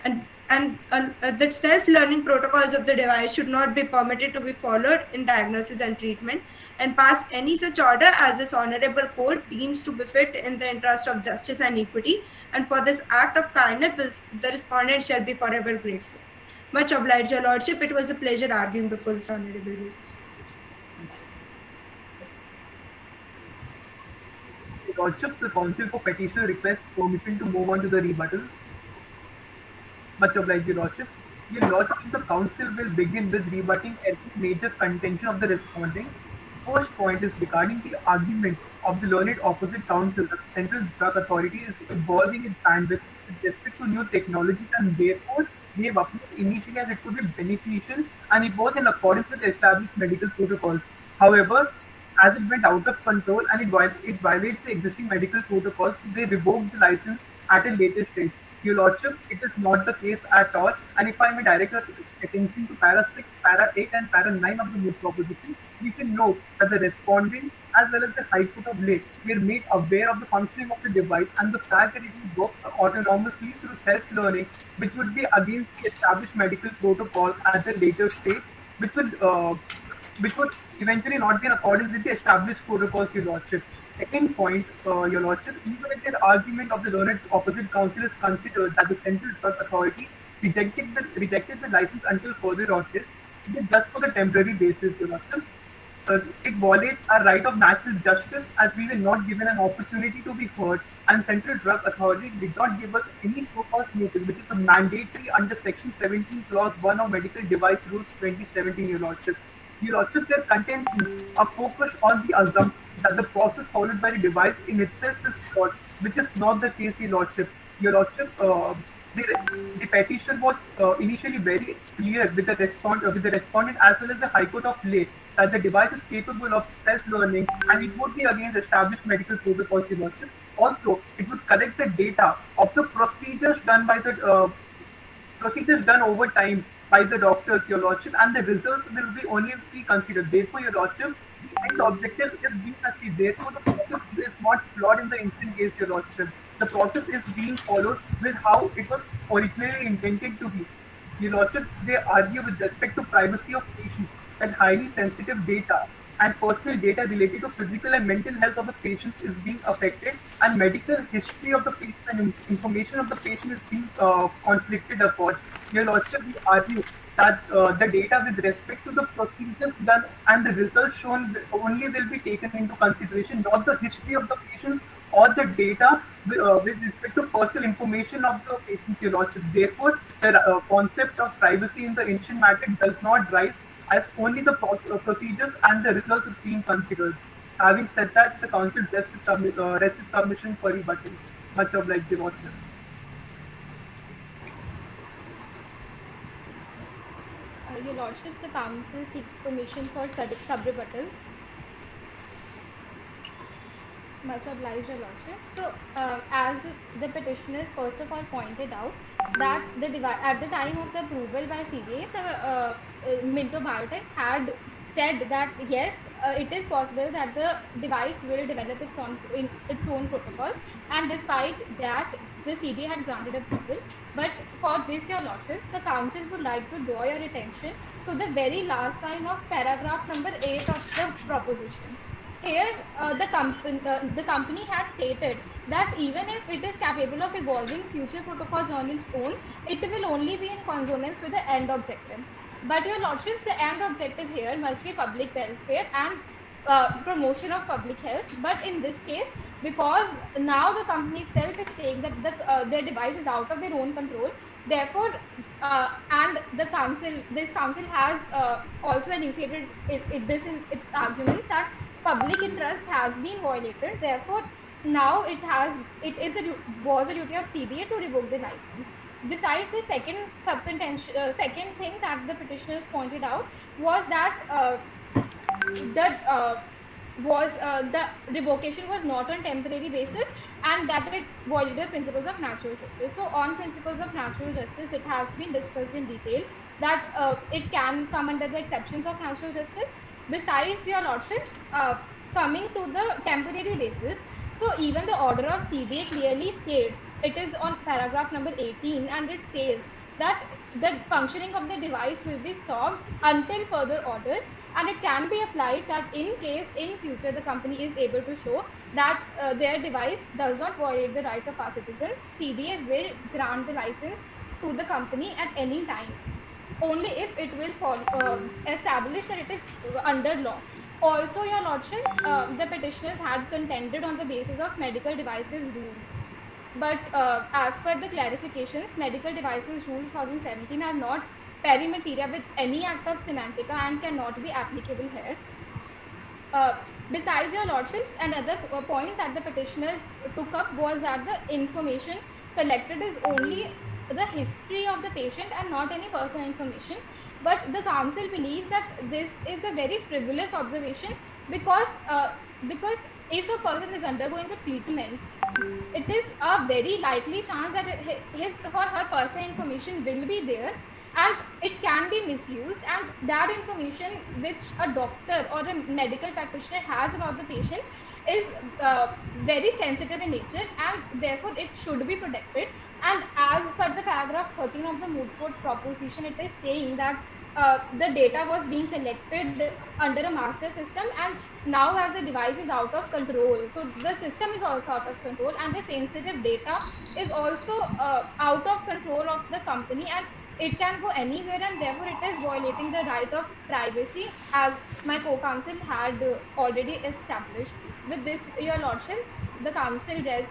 and that self-learning protocols of the device should not be permitted to be followed in diagnosis and treatment, and pass any such order as this honorable court deems to befit in the interest of justice and equity. And for this act of kindness, the respondent shall be forever grateful. Much obliged, Your Lordship. It was a pleasure arguing before this honorable bench. Your Lordship, the Council for Petitioner requests permission to move on to the rebuttal. Much obliged, Your Lordship. Your Lordship, the Council will begin with rebutting every major contention of the respondent. First point is regarding the argument of the learned opposite counsel that the Central Drug Authority is evolving its bandwidth with respect to new technologies, and therefore they have approached initially as it could be beneficial and it was in accordance with established medical protocols. However, as it went out of control and it violates the existing medical protocols, they revoked the license at a later stage. Your Lordship, it is not the case at all. And if I may direct your attention to para 6, para 8, and para 9 of the moot proposition, we should note that the respondent as well as the High Court of Leh were made aware of the functioning of the device and the fact that it will work autonomously through self-learning, which would be against the established medical protocols at the later stage, which would eventually not be in accordance with the established protocols, Your Lordship. Second point, Your Lordship, even if the argument of the learned opposite counsel is considered that the Central Drug Authority rejected the license until further notice, it is just for the temporary basis, Your Lordship. It violates our right of natural justice as we were not given an opportunity to be heard, and Central Drug Authority did not give us any so-called notice, which is a mandatory under Section 17, Clause 1 of Medical Device Rules 2017, Your Lordship. Your Lordship, their content are focused on the assumption that the process followed by the device in itself is flawed, which is not the case, Your Lordship. Your Lordship, the petition was initially very clear with the respondent as well as the High Court of Leh that the device is capable of self-learning and it would be against established medical protocols, Your Lordship. Also, it would collect the data of the procedures done by the over time by the doctors, Your Lordship, and the results will be only be considered. Therefore, Your Lordship, the end objective is being achieved. Therefore, the process is not flawed in the instant case, Your Lordship. The process is being followed with how it was originally intended to be. Your Lordship, they argue with respect to privacy of patients that highly sensitive data and personal data related to physical and mental health of the patients is being affected, and medical history of the patient and information of the patient is being conflicted upon. Your Lordship, we argue that the data with respect to the procedures done and the results shown only will be taken into consideration, not the history of the patients or the data with respect to personal information of the patients, Your Lordship. Therefore, the concept of privacy in the ancient matter does not rise as only the procedures and the results is being considered. Having said that, the Council rests its submission for rebuttal. Much obliged, Your Lordship. Your Lordships, the Council seeks permission for sub-rebuttals. Much obliged, Your Lordship. So, as the petitioners first of all pointed out, that the at the time of the approval by CDA, the Minto Biotech had said that yes, it is possible that the device will develop its own protocols, and despite that, the CDA had granted approval. But for this, Your Lordships, the Council would like to draw your attention to the very last line of paragraph number 8 of the proposition. Here, the company has stated that even if it is capable of evolving future protocols on its own, it will only be in consonance with the end objective. But Your Lordships, the end objective here must be public welfare, and promotion of public health. But in this case, because now the company itself is saying that their device is out of their own control, therefore, and this council has also enunciated this in its arguments that public interest has been violated. Therefore, now was a duty of CBA to revoke the license. Besides, the second thing that the petitioners pointed out was that the revocation was not on temporary basis, and that it violated principles of natural justice. So on principles of natural justice, it has been discussed in detail that it can come under the exceptions of natural justice. Besides, your lordships, coming to the temporary basis, so even the order of CBA clearly states, it is on paragraph number 18, and it says that the functioning of the device will be stopped until further orders, and it can be applied that in case in future the company is able to show that their device does not violate the rights of our citizens, CBA will grant the license to the company at any time, only if it will establish that it is under law. Also, your lordships, the petitioners had contended on the basis of medical devices rules. But as per the clarifications, medical devices rule 2017 are not peri materia with any act of semantica and cannot be applicable here. Besides, your lordships, another point that the petitioners took up was that the information collected is only the history of the patient and not any personal information. But the council believes that this is a very frivolous observation, because if a person is undergoing a treatment, it is a very likely chance that his or her personal information will be there, and it can be misused, and that information which a doctor or a medical practitioner has about the patient is very sensitive in nature, and therefore it should be protected. And as per the paragraph 13 of the moot court proposition, it is saying that the data was being collected under a master system, and now as the device is out of control, so the system is also out of control, and the sensitive data is also out of control of the company, and it can go anywhere, and therefore it is violating the right of privacy, as my co-counsel had already established. With this, your lordships, the council rests